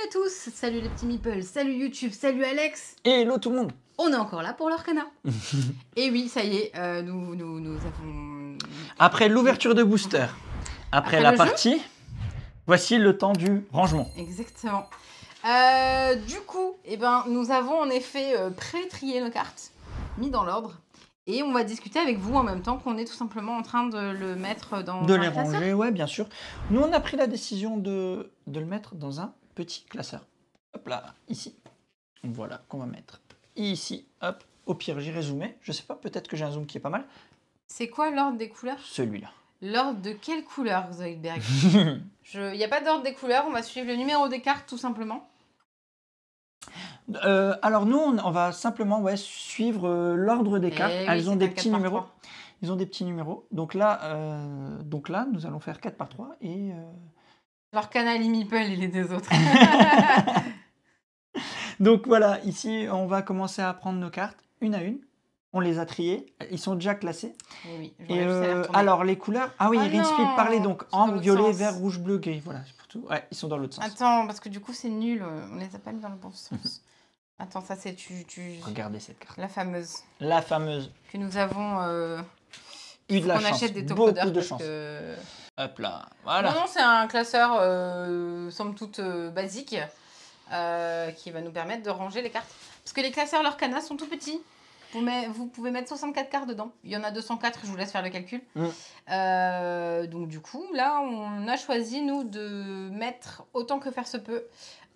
à tous, salut les petits meeples, salut YouTube, salut Alex. Et hello tout le monde. On est encore là pour l'Arcana. Et oui, ça y est, nous avons... Après l'ouverture de booster, après la partie, voici le temps du rangement. Exactement. Du coup, nous avons en effet pré-trié nos cartes, mis dans l'ordre. Et on va discuter avec vous en même temps qu'on est tout simplement en train de le mettre dans de un les classeur. ranger, ouais, bien sûr. Nous, on a pris la décision de le mettre dans un petit classeur. Hop là, ici. Voilà, qu'on va mettre ici. Hop, au pire, j'irai zoomer. Je sais pas, peut-être que j'ai un zoom qui est pas mal. C'est quoi l'ordre des couleurs? Celui-là. L'ordre de quelle couleur, Zoidberg? Il n'y a pas d'ordre des couleurs, on va suivre le numéro des cartes tout simplement. Alors nous, on va simplement suivre l'ordre des cartes. Elles ont des petits numéros. Ils ont des petits numéros. Donc là, nous allons faire 4 par 3 et... L'Arcana, les meeples et les deux autres. Donc voilà, ici, on va commencer à prendre nos cartes, une à une. On les a triées. Ils sont déjà classés. Oui, alors, les couleurs... Ah oui, Rinspeed parlait donc ambre, violet, sens. vert, rouge, bleu, gris. Voilà, c'est pour tout. Ouais, ils sont dans l'autre sens. Attends, parce que du coup, c'est nul. On les a pas mis dans le bon sens. Attends, ça c'est... Regardez cette carte. La fameuse. La fameuse. Que nous avons... eu de la chance. On achète des Beaucoup topodeurs de chance. que... Hop là, voilà. Non, c'est un classeur, somme toute, basique, qui va nous permettre de ranger les cartes. Parce que les classeurs Lorcana sont tout petits. Vous pouvez mettre 64 cartes dedans. Il y en a 204, je vous laisse faire le calcul. Donc du coup, là, on a choisi, nous, de mettre, autant que faire se peut,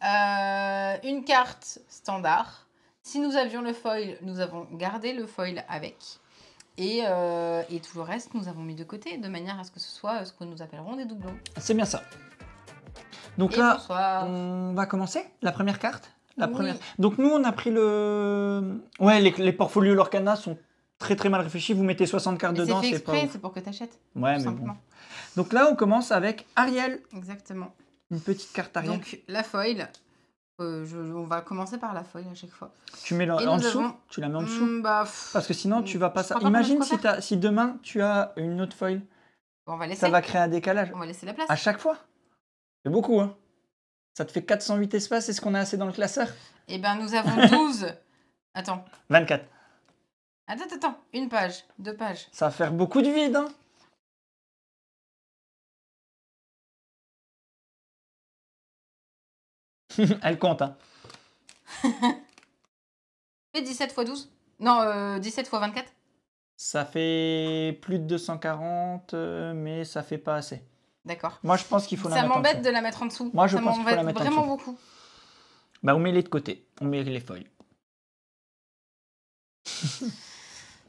une carte standard. Si nous avions le foil, nous avons gardé le foil avec. Et tout le reste, nous avons mis de côté, de manière à ce que ce soit ce que nous appellerons des doublons. C'est bien ça. Donc et là, bonsoir. On va commencer la première carte. Oui. Donc nous, on a pris le... Ouais, les portfolios Lorcana sont très très mal réfléchis. Vous mettez 60 cartes dedans, c'est c'est pas... c'est pour que tu achètes. Ouais, mais bon. Donc là, on commence avec Ariel. Exactement. Une petite carte Ariel. Donc la foil, on va commencer par la foil à chaque fois. Tu mets en dessous Tu la mets en dessous Parce que sinon, tu vas pas... Imagine si demain, tu as une autre foil. Bon, on va laisser. Ça va créer un décalage. On va laisser la place. À chaque fois. C'est beaucoup, hein. Ça te fait 408 espaces. Est-ce qu'on a assez dans le classeur? Eh ben, nous avons 12. Attends. 24. Attends. Une page, 2 pages. Ça va faire beaucoup de vide, hein. Elle compte, hein. Et 17 x 12? Non, 17 x 24? Ça fait plus de 240, mais ça fait pas assez. D'accord. Moi, je pense qu'il faut la mettre en dessous. Ça m'embête de la mettre en dessous. Moi, je pense qu'il faut la mettre en dessous. Vraiment beaucoup. Bah, on met les de côté. On met les foils.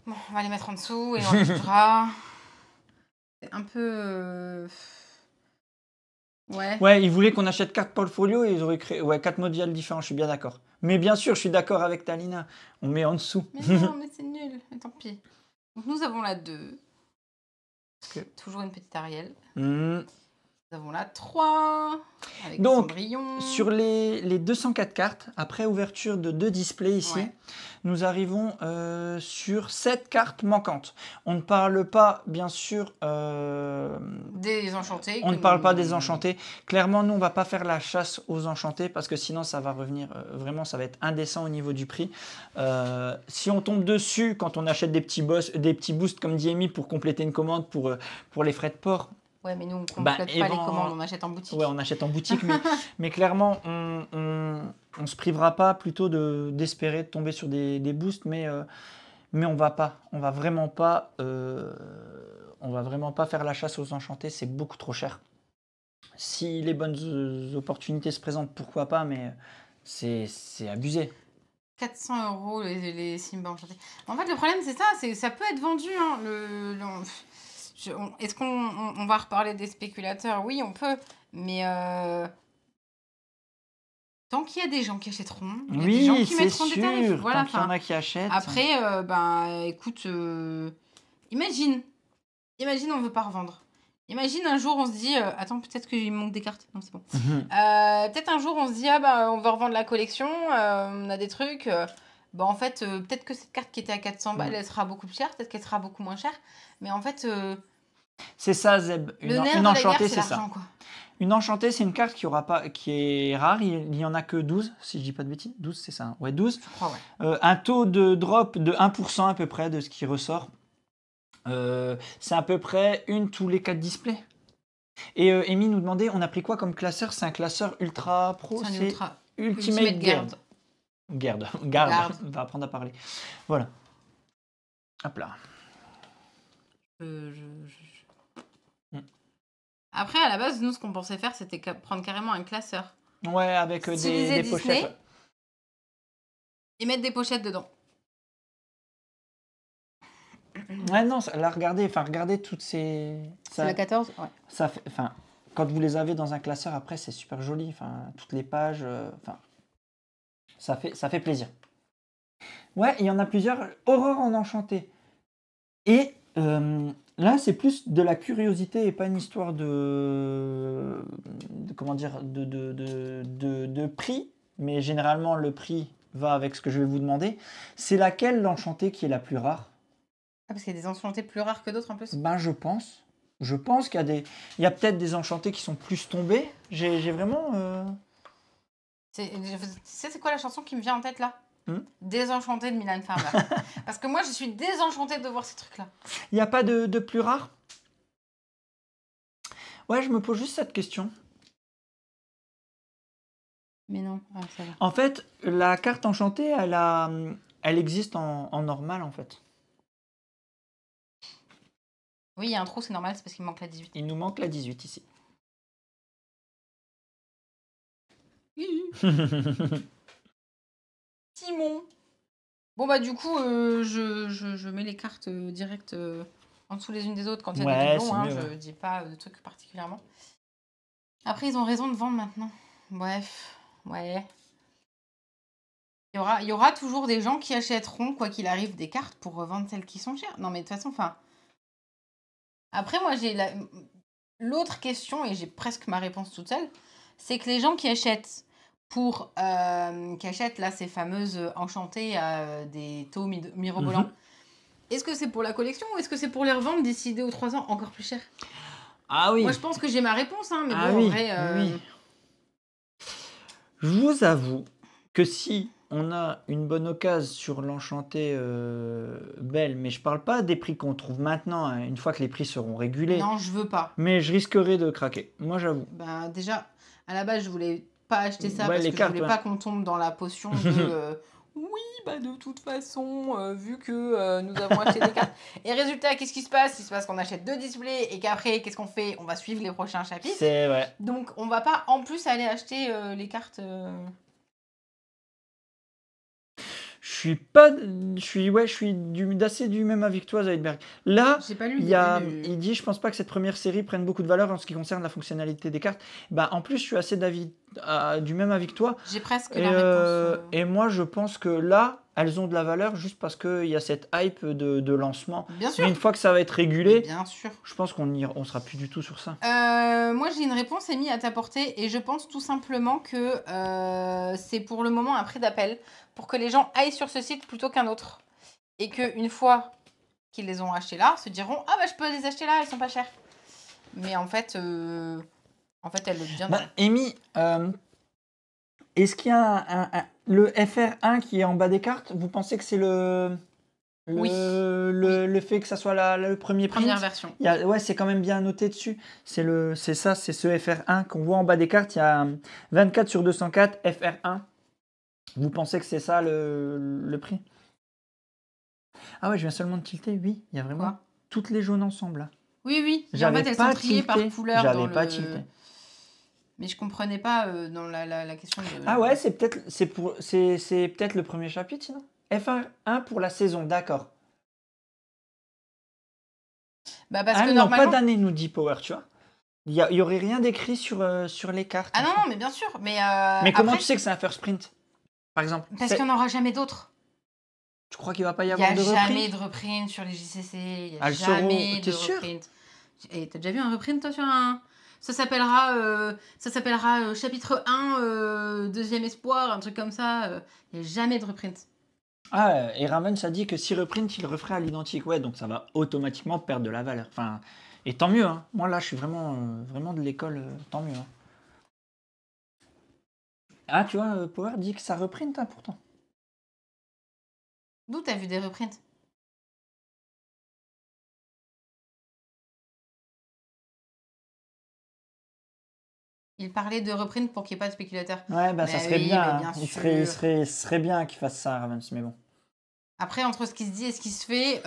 Bon, on va les mettre en dessous et on rajoutera. C'est un peu... Ouais. Ouais, ils voulaient qu'on achète 4 portfolios et ils auraient créé 4 modèles différents, je suis bien d'accord. Mais bien sûr, je suis d'accord avec Talina. On met en dessous. Mais non, mais c'est nul. Mais tant pis. Donc, nous avons la 2. Toujours une petite Ariel. Nous avons la 3. Avec donc, Cendrillon. Sur les 204 cartes, après ouverture de 2 displays ici, nous arrivons sur 7 cartes manquantes. On ne parle pas, bien sûr... des enchantés. On ne parle pas des enchantés. Clairement, nous, on ne va pas faire la chasse aux enchantés parce que sinon, ça va revenir... vraiment, ça va être indécent au niveau du prix. Si on tombe dessus, quand on achète des petits boosts, comme dit Amy, pour compléter une commande pour les frais de port... Ouais, mais nous, on ne complète pas les commandes, on achète en boutique. Ouais, on achète en boutique, mais clairement, on se privera pas plutôt d'espérer de tomber sur des boosts, mais on va vraiment pas faire la chasse aux enchantés, c'est beaucoup trop cher. Si les bonnes opportunités se présentent, pourquoi pas, mais c'est abusé. 400 € les Simba enchantés. En fait, le problème, c'est ça, ça peut être vendu, hein, est-ce qu'on va reparler des spéculateurs? Oui, on peut, mais tant qu'il y a des gens qui achèteront, il y a des gens qui mettront des tarifs. Voilà, tant qu'il y en a qui achètent. Après, écoute, imagine, on veut pas revendre. Imagine un jour, on se dit, attends, peut-être qu'il manque des cartes. Non, c'est bon. Peut-être un jour, on se dit, on va revendre la collection, on a des trucs. En fait, peut-être que cette carte qui était à 400 balles, elle sera beaucoup plus chère, peut-être qu'elle sera beaucoup moins chère. Mais en fait, C'est ça, Zeb. Le Une nerf de la guerre, enchantée, c'est c'est ça. l'argent, quoi. Une enchantée, c'est une carte qui est rare. Il n'y en a que 12, si je dis pas de bêtises. 12, c'est ça. Hein. Ouais, 12. Je crois, ouais. Un taux de drop de 1% à peu près de ce qui ressort. C'est à peu près une tous les 4 displays. Et Amy nous demandait, on a pris quoi comme classeur? C'est un classeur ultra pro, C'est un c'est ultra. Ultimate Guard. Guard. Garde. On va apprendre à parler. Voilà. Hop là. Après, à la base, nous, ce qu'on pensait faire, c'était prendre carrément un classeur. Ouais, avec Stylisé des Disney. pochettes. Ouais. Et mettre des pochettes dedans. Ouais, non, là, regardez toutes ces. C'est le 14, ouais. Ça fait, quand vous les avez dans un classeur, après, c'est super joli. Toutes les pages, ça fait plaisir. Ouais, il y en a plusieurs. Aurore en enchanté. Et là, c'est plus de la curiosité et pas une histoire comment dire, de prix. Mais généralement, le prix va avec ce que je vais vous demander. C'est laquelle l'enchantée qui est la plus rare? Ah, parce qu'il y a des enchantés plus rares que d'autres en plus. Ben, je pense. Je pense qu'il y a peut-être des enchantés qui sont plus tombés. J'ai vraiment. Tu sais, c'est quoi la chanson qui me vient en tête là? Désenchantée de Mylène Farmer. Parce que moi, je suis désenchantée de voir ces trucs-là. Il n'y a pas de plus rare? Ouais, je me pose juste cette question. Mais non, ça va. En fait, la carte enchantée, elle existe en normal en fait. Oui, il y a un trou, c'est normal, c'est parce qu'il manque la 18. Il nous manque la 18 ici. Timon. Bon bah du coup, je mets les cartes directes en dessous les unes des autres quand il y a des doublons. Hein, je dis pas de trucs particulièrement. Après, ils ont raison de vendre maintenant. Bref, ouais. Il y aura toujours des gens qui achèteront, quoi qu'il arrive, des cartes pour revendre celles qui sont chères. Non mais de toute façon, Après, moi, j'ai l'autre question, et j'ai presque ma réponse toute seule, c'est que les gens qui achètent là ces fameuses enchantées à des taux mirobolants, est-ce que c'est pour la collection ou est-ce que c'est pour les revendre d'ici 2 ou 3 ans encore plus cher? Ah oui. Moi, je pense que j'ai ma réponse, hein, mais ah bon, oui, en vrai... oui. Je vous avoue que si on a une bonne occasion sur l'enchantée belle, mais je parle pas des prix qu'on trouve maintenant, hein, une fois que les prix seront régulés. Non, je veux pas. Mais je risquerais de craquer, moi j'avoue. Bah déjà, à la base, je voulais pas acheter ça parce que cartes, je voulais pas qu'on tombe dans la potion de... oui, bah de toute façon, vu que nous avons acheté des cartes. Et résultat, qu'est-ce qui se passe? Il se passe qu'on achète 2 displays et qu'après, qu'est-ce qu'on fait? On va suivre les prochains chapitres. C'est vrai. Donc, on va pas en plus aller acheter les cartes... Je suis d'assez du même avis que toi, Zoidberg. Là, J'ai pas lu il dit, je pense pas que cette première série prenne beaucoup de valeur en ce qui concerne la fonctionnalité des cartes. Bah, en plus, je suis assez du même avis que toi. J'ai presque la réponse. Et moi, je pense que là, elles ont de la valeur juste parce qu'il y a cette hype de lancement. Bien sûr. Mais une fois que ça va être régulé, bien sûr. Je pense qu'on sera plus du tout sur ça. Moi, j'ai une réponse émise à t'apporter et je pense tout simplement que c'est pour le moment un prix d'appel pour que les gens aillent sur ce site plutôt qu'un autre. Et qu'une fois qu'ils les ont achetés là, se diront « Ah bah je peux les acheter là, elles sont pas chères. » Mais en fait, elles le deviendront. Amy, est-ce qu'il y a le FR1 qui est en bas des cartes? Vous pensez que c'est le fait que ça soit le premier print? Première version. Ouais, c'est quand même bien noté dessus. C'est ce FR1 qu'on voit en bas des cartes. Il y a 24 sur 204 FR1. Vous pensez que c'est ça le prix? Ah ouais, je viens seulement de tilter. Oui, il y a vraiment toutes les jaunes ensemble là. Oui. Et en fait, elles sont triées par couleur. J'avais pas tilté. Mais je comprenais pas dans la question de... Ah ouais, c'est peut-être le premier chapitre sinon. FR1 pour la saison, d'accord. Bah parce que normalement... pas d'année, nous dit Power, tu vois. Il y aurait rien d'écrit sur les cartes. Ah non, mais bien sûr. Mais comment tu sais que c'est un first print, par exemple? Parce qu'il n'y en aura jamais d'autres. Tu crois qu'il va pas y avoir de reprint? Il n'y a jamais de reprint sur les JCC. Il n'y a jamais de reprint. Et t'as déjà vu un reprint, toi, sur un... Ça s'appellera chapitre 1, deuxième espoir, un truc comme ça. Il n'y a jamais de reprint. Ah, et Ravens a dit que si reprint, il referait à l'identique. Ouais, donc ça va automatiquement perdre de la valeur. Enfin, Et tant mieux, hein. Moi là je suis vraiment, vraiment de l'école, tant mieux, hein. Ah tu vois, Power dit que ça reprint hein, pourtant. D'où t'as vu des reprints? Il parlait de reprint pour qu'il n'y ait pas de spéculateur. Ouais, bah ça Mais serait oui, bien, mais hein. bien Il sûr. serait bien qu'il fasse ça, Ravens, mais bon. Après, entre ce qui se dit et ce qui se fait,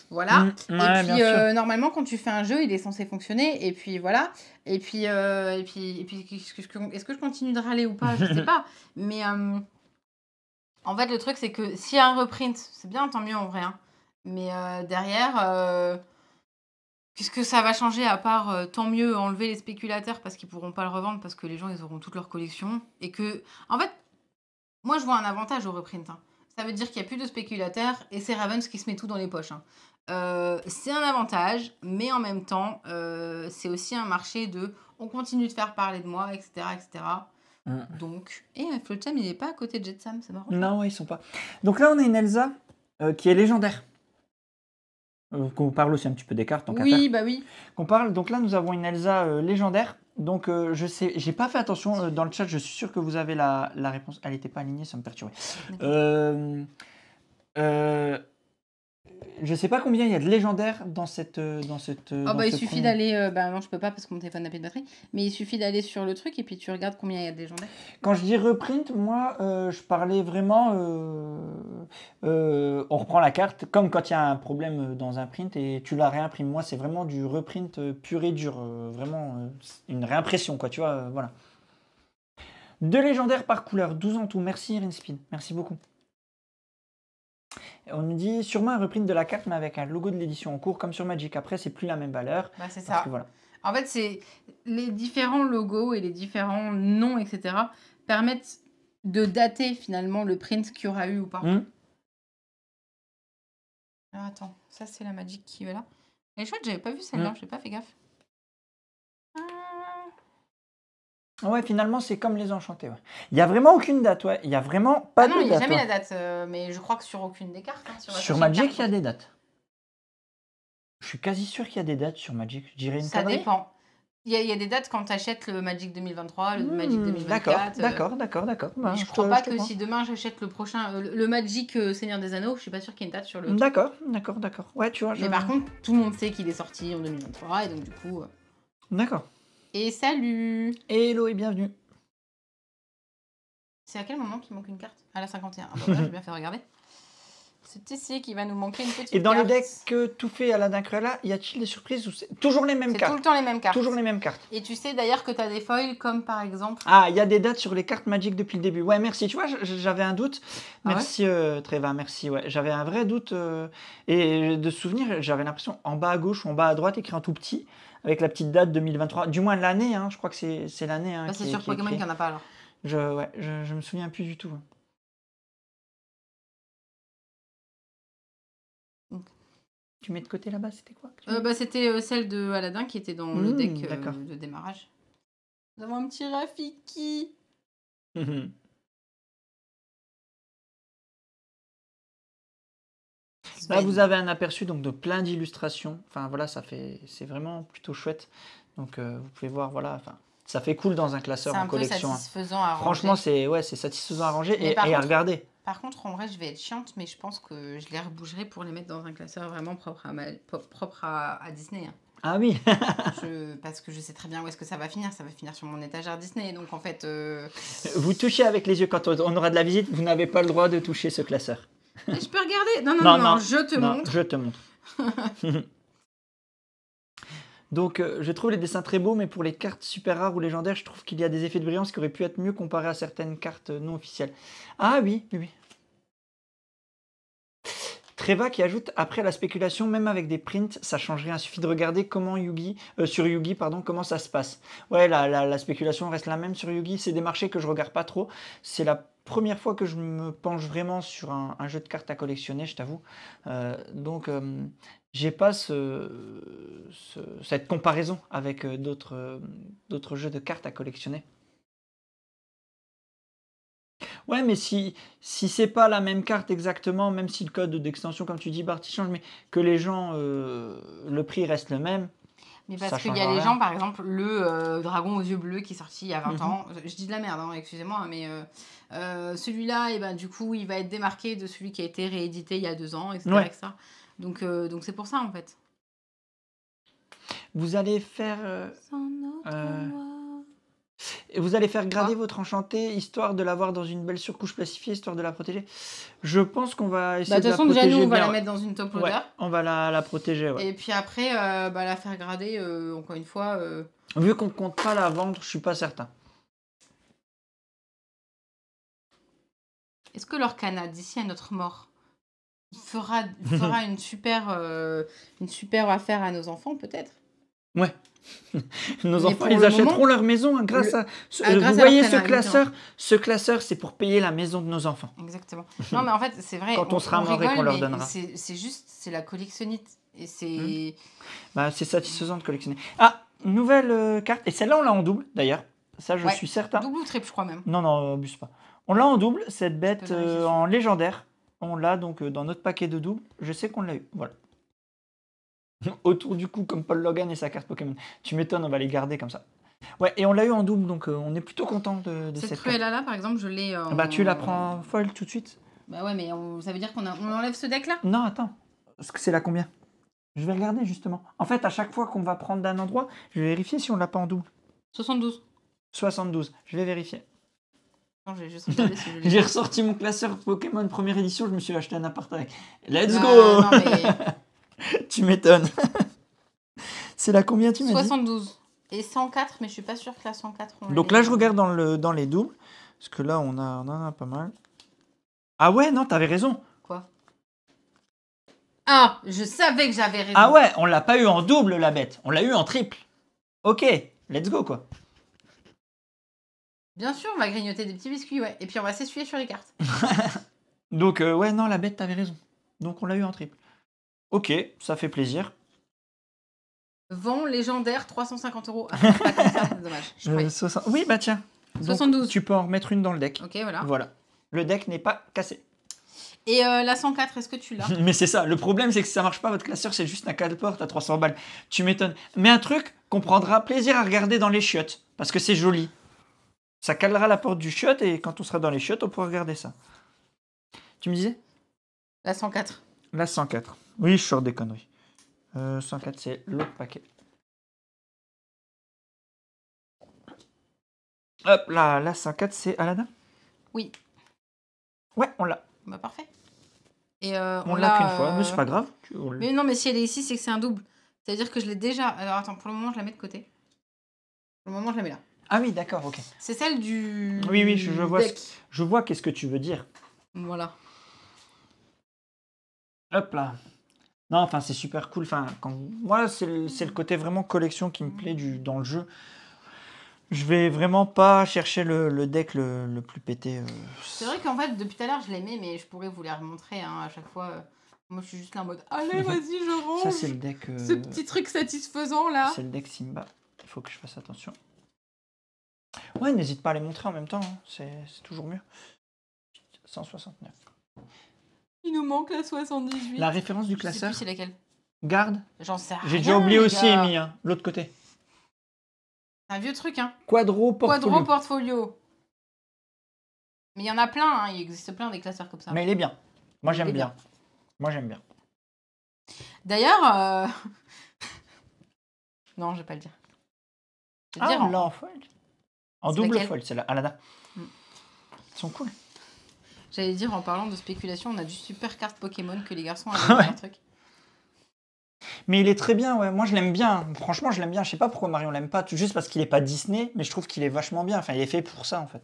voilà. Ouais, Et puis, bien sûr. normalement, quand tu fais un jeu, il est censé fonctionner. Et puis, voilà. Et puis, est-ce que je continue de râler ou pas? Je sais pas. Mais en fait, le truc, c'est que s'il y a un reprint, c'est bien, tant mieux en vrai, hein. Mais derrière, qu'est-ce que ça va changer à part, tant mieux enlever les spéculateurs parce qu'ils pourront pas le revendre parce que les gens, ils auront toute leur collection et que en fait, moi, je vois un avantage au reprint, hein. Ça veut dire qu'il y a plus de spéculateurs et c'est Ravens qui se met tout dans les poches, hein. C'est un avantage, mais en même temps, c'est aussi un marché de: «On continue de faire parler de moi» et cetera et cetera. Donc Flotsam, il est pas à côté de Jetsam, c'est marrant ça. Non, ouais, ils sont pas. Donc là, on a une Elsa qui est légendaire. Qu'on parle aussi un petit peu des cartes, tant qu'à faire. Oui, bah oui. Qu'on parle. Donc là, nous avons une Elsa légendaire. Donc je sais, j'ai pas fait attention dans le chat. Je suis sûr que vous avez la réponse. Elle n'était pas alignée, ça me perturbait. D'accord. Je sais pas combien il y a de légendaires dans cette. Oh dans bah il ce suffit premier. d'aller, bah non je peux pas parce que mon téléphone n'a plus de batterie, mais il suffit d'aller sur le truc et puis tu regardes combien il y a de légendaires. Quand je dis reprint, moi, je parlais vraiment. On reprend la carte comme quand il y a un problème dans un print et tu la réimprimes. Moi, c'est vraiment du reprint pur et dur. Vraiment une réimpression, quoi. Tu vois, voilà. 2 légendaires par couleur, 12 en tout. Merci, Irinspeed. Merci beaucoup. On nous dit sûrement un reprint de la carte, mais avec un logo de l'édition en cours, comme sur Magic. Après, c'est plus la même valeur. Bah c'est Parce ça. que voilà. En fait, c'est les différents logos et les différents noms, etc. permettent de dater finalement le print qu'il y aura eu ou pas. Ah, attends, ça c'est la Magic qui est là. Elle est chouette, j'avais pas vu celle-là, j'ai pas fait gaffe. Ouais, finalement, c'est comme les enchantés. Ouais. Il n'y a vraiment aucune date. Ouais. Il n'y a vraiment pas Ah non, de il n'y a date. jamais ouais. la date, mais je crois que sur aucune des cartes. Hein, Sur Magic, il y a des dates. Je suis quasi sûr qu'il y a des dates sur Magic. Je dirais une Ça connerie. dépend. Il y a des dates quand tu achètes le Magic 2023, le Magic 2024. D'accord. Bah, je crois pas que si demain j'achète le prochain, le Magic Seigneur des Anneaux, je suis pas sûre qu'il y ait une date sur le truc. D'accord. Ouais, tu vois. Mais par contre, tout le monde sait qu'il est sorti en 2023 et donc du coup. D'accord. Et salut. Hello et bienvenue. C'est à quel moment qu'il manque une carte? À la 51. Ah bah voilà, j'ai bien fait regarder. C'est ici qu'il va nous manquer une petite carte. Et dans le deck tout fait à la Cruella, y a-t-il des surprises ou c'est toujours les mêmes cartes? C'est tout le temps les mêmes cartes. Toujours les mêmes cartes. Et tu sais d'ailleurs que tu as des foils comme par exemple. Ah, il y a des dates sur les cartes Magic depuis le début. Ouais, merci. Tu vois, j'avais un doute. Merci Tréva, merci. Ouais, j'avais un vrai doute et de souvenir, j'avais l'impression en bas à gauche ou en bas à droite écrit en tout petit avec la petite date 2023. Du moins l'année, hein, je crois que c'est l'année. Hein, bah, c'est sur Pokémon qu'il n'y en a pas alors. Je me souviens plus du tout. Tu mets de côté là-bas, c'était quoi? Bah, c'était celle de Aladdin qui était dans le deck de démarrage. Nous avons un petit Rafiki. Là, vous avez un aperçu donc de plein d'illustrations. Enfin voilà, c'est vraiment plutôt chouette. Donc vous pouvez voir, voilà, enfin, ça fait cool dans un classeur en collection. C'est un peu satisfaisant à ranger. Franchement, c'est satisfaisant à ranger et à regarder. Par contre, en vrai, je vais être chiante, mais je pense que je les rebougerai pour les mettre dans un classeur vraiment propre à Disney. Hein. Ah oui. Parce que je sais très bien où est-ce que ça va finir. Ça va finir sur mon étagère Disney. Donc en fait. Vous touchez avec les yeux quand on aura de la visite. Vous n'avez pas le droit de toucher ce classeur. Mais je peux regarder. Non, je te montre. Je te montre. Donc, je trouve les dessins très beaux, mais pour les cartes super rares ou légendaires, je trouve qu'il y a des effets de brillance qui auraient pu être mieux comparés à certaines cartes non officielles. Ah oui. Treva qui ajoute, après la spéculation, même avec des prints, ça change rien. Il suffit de regarder comment sur Yugi, comment ça se passe. Ouais, la spéculation reste la même sur Yugi. C'est des marchés que je regarde pas trop. C'est la première fois que je me penche vraiment sur un jeu de cartes à collectionner, je t'avoue. Donc, j'ai pas cette comparaison avec d'autres jeux de cartes à collectionner. Ouais, mais si c'est pas la même carte exactement, même si le code d'extension, comme tu dis, Bart, il change, mais que les gens, le prix reste le même, Mais ça parce qu'il y a changera les rien. gens, par exemple, le dragon aux yeux bleus qui est sorti il y a 20 Mhm. ans. Je dis de la merde, hein, excusez-moi, mais celui-là, et ben, du coup, il va être démarqué de celui qui a été réédité il y a 2 ans, etc. Ouais. etc. Donc c'est pour ça, en fait. Vous allez faire, Sans notre euh, loi. vous allez faire grader Quoi? votre enchanté, histoire de l'avoir dans une belle surcouche plastifiée, histoire de la protéger. Je pense qu'on va Bah, essayer de de toute la façon, déjà, nous, protéger on va la bien. mettre dans une top Ouais, loader. on va la protéger, ouais. Et puis après, bah, la faire grader, encore une fois. Vu qu'on compte pas la vendre, je suis pas certain. Est-ce que l'Orcana, d'ici à notre mort, fera une super affaire à nos enfants, peut-être? Ouais. Nos Mais enfants, pour ils le achèteront moment, leur maison, hein, grâce à... grâce vous à voyez l'Orcana, exactement. ce classeur, c'est pour payer la maison de nos enfants. Exactement. Non, mais en fait, c'est vrai, Quand on sera mort et rigole, qu'on leur mais donnera. c'est juste, c'est la collectionnite. Et Hmm. c'est... Bah, c'est satisfaisant de collectionner. Ah, nouvelle carte. Et celle-là, on l'a en double, d'ailleurs. Ça, je Ouais, suis certain. double ou triple, je crois même. Non, non, abuse pas. On l'a en double, cette bête peux vérifier en légendaire. On l'a donc dans notre paquet de double. Je sais qu'on l'a eu. Voilà. Autour du cou, comme Paul Logan et sa carte Pokémon. Tu m'étonnes, on va les garder comme ça. Ouais, et on l'a eu en double, donc on est plutôt content de Cette cette carte. Cruella-là, par exemple, je l'ai en... Bah, tu la prends folle tout de suite. Bah ouais, mais ça veut dire qu'on enlève ce deck-là? Non, attends. Parce que c'est la combien? Je vais regarder justement. En fait, à chaque fois qu'on va prendre d'un endroit, je vais vérifier si on l'a pas en double. 72. 72. Je vais vérifier. Non, j'ai juste regardé si je l'ai. J'ai ressorti mon classeur Pokémon première édition, je me suis acheté un appart avec. Let's Bah, go. non, mais Tu m'étonnes. C'est la combien tu m'as dit? 72. Et 104, mais je suis pas sûre que la 104... on Donc l'ait, là, je regarde dans les doubles. Parce que là, on en a pas mal. Ah ouais, non, t'avais raison. Quoi? Ah, je savais que j'avais raison. Ah ouais, on l'a pas eu en double, la bête. On l'a eu en triple. Ok, let's go, quoi. Bien sûr, on va grignoter des petits biscuits, ouais. Et puis on va s'essuyer sur les cartes. Donc, ouais, non, la bête, t'avais raison. Donc, on l'a eu en triple. Ok, ça fait plaisir. Vent légendaire, 350 €. Ah, pas comme ça, c'est dommage. Je croyais. 60 Oui, bah tiens. Donc, 72. tu peux en remettre une dans le deck. Ok, voilà. Voilà. Le deck n'est pas cassé. Et la 104, est-ce que tu l'as? Mais c'est ça. Le problème, c'est que si ça marche pas, votre classeur, c'est juste un cale-porte à 300 balles. Tu m'étonnes. Mais un truc qu'on prendra plaisir à regarder dans les chiottes. Parce que c'est joli. Ça calera la porte du chiotte et quand on sera dans les chiottes, on pourra regarder ça. Tu me disais? La 104. La 104. Oui, je sors des conneries. 104, c'est l'autre paquet. Hop, la 104, c'est Aladdin? Oui. Ouais, on l'a. Bah parfait. Et On l'a qu'une fois, mais c'est pas grave. Mais non, mais si elle est ici, c'est que c'est un double. C'est-à-dire que je l'ai déjà... Alors attends, pour le moment, je la mets de côté. Pour le moment, je la mets là. Ah oui, d'accord, ok. C'est celle du... Oui, je vois. deck. Je vois qu'est-ce que tu veux dire. Voilà. Hop là. Non, enfin, c'est super cool. Enfin, moi, c'est le côté vraiment collection qui me plaît dans le jeu. Je vais vraiment pas chercher le deck le plus pété. C'est vrai qu'en fait, depuis tout à l'heure, je l'aimais, mais je pourrais vous les remontrer hein, à chaque fois. Moi, je suis juste là en mode allez, vas-y, je range. Ça, c'est le deck. Ce petit truc satisfaisant là. C'est le deck Simba. Il faut que je fasse attention. Ouais, n'hésite pas à les montrer en même temps. Hein. C'est toujours mieux. 169. Il nous manque la 78. La référence du Je sais classeur. plus c'est laquelle. Garde. J'en sais rien. J'ai déjà oublié les aussi, gars. Amy. Hein, l'autre côté. C'est un vieux truc, hein. Quadro Portfolio. Quadro portfolio. Mais il y en a plein, hein. Il existe plein des classeurs comme ça. Mais il est bien. Moi, Il j'aime est bien. Moi, j'aime bien. D'ailleurs, non, je vais pas le dire. Je vais Ah, le dire on l'a en foil. En C'est double laquelle foil, c'est la Aladdin. Mm. Ils sont cool. J'allais dire, en parlant de spéculation, on a du super carte Pokémon que les garçons Ouais. avaient dans leur truc. Mais il est très bien, ouais. Moi, je l'aime bien. Franchement, je l'aime bien. Je sais pas pourquoi Marion l'aime pas. Juste parce qu'il est pas Disney, mais je trouve qu'il est vachement bien. Enfin, il est fait pour ça, en fait.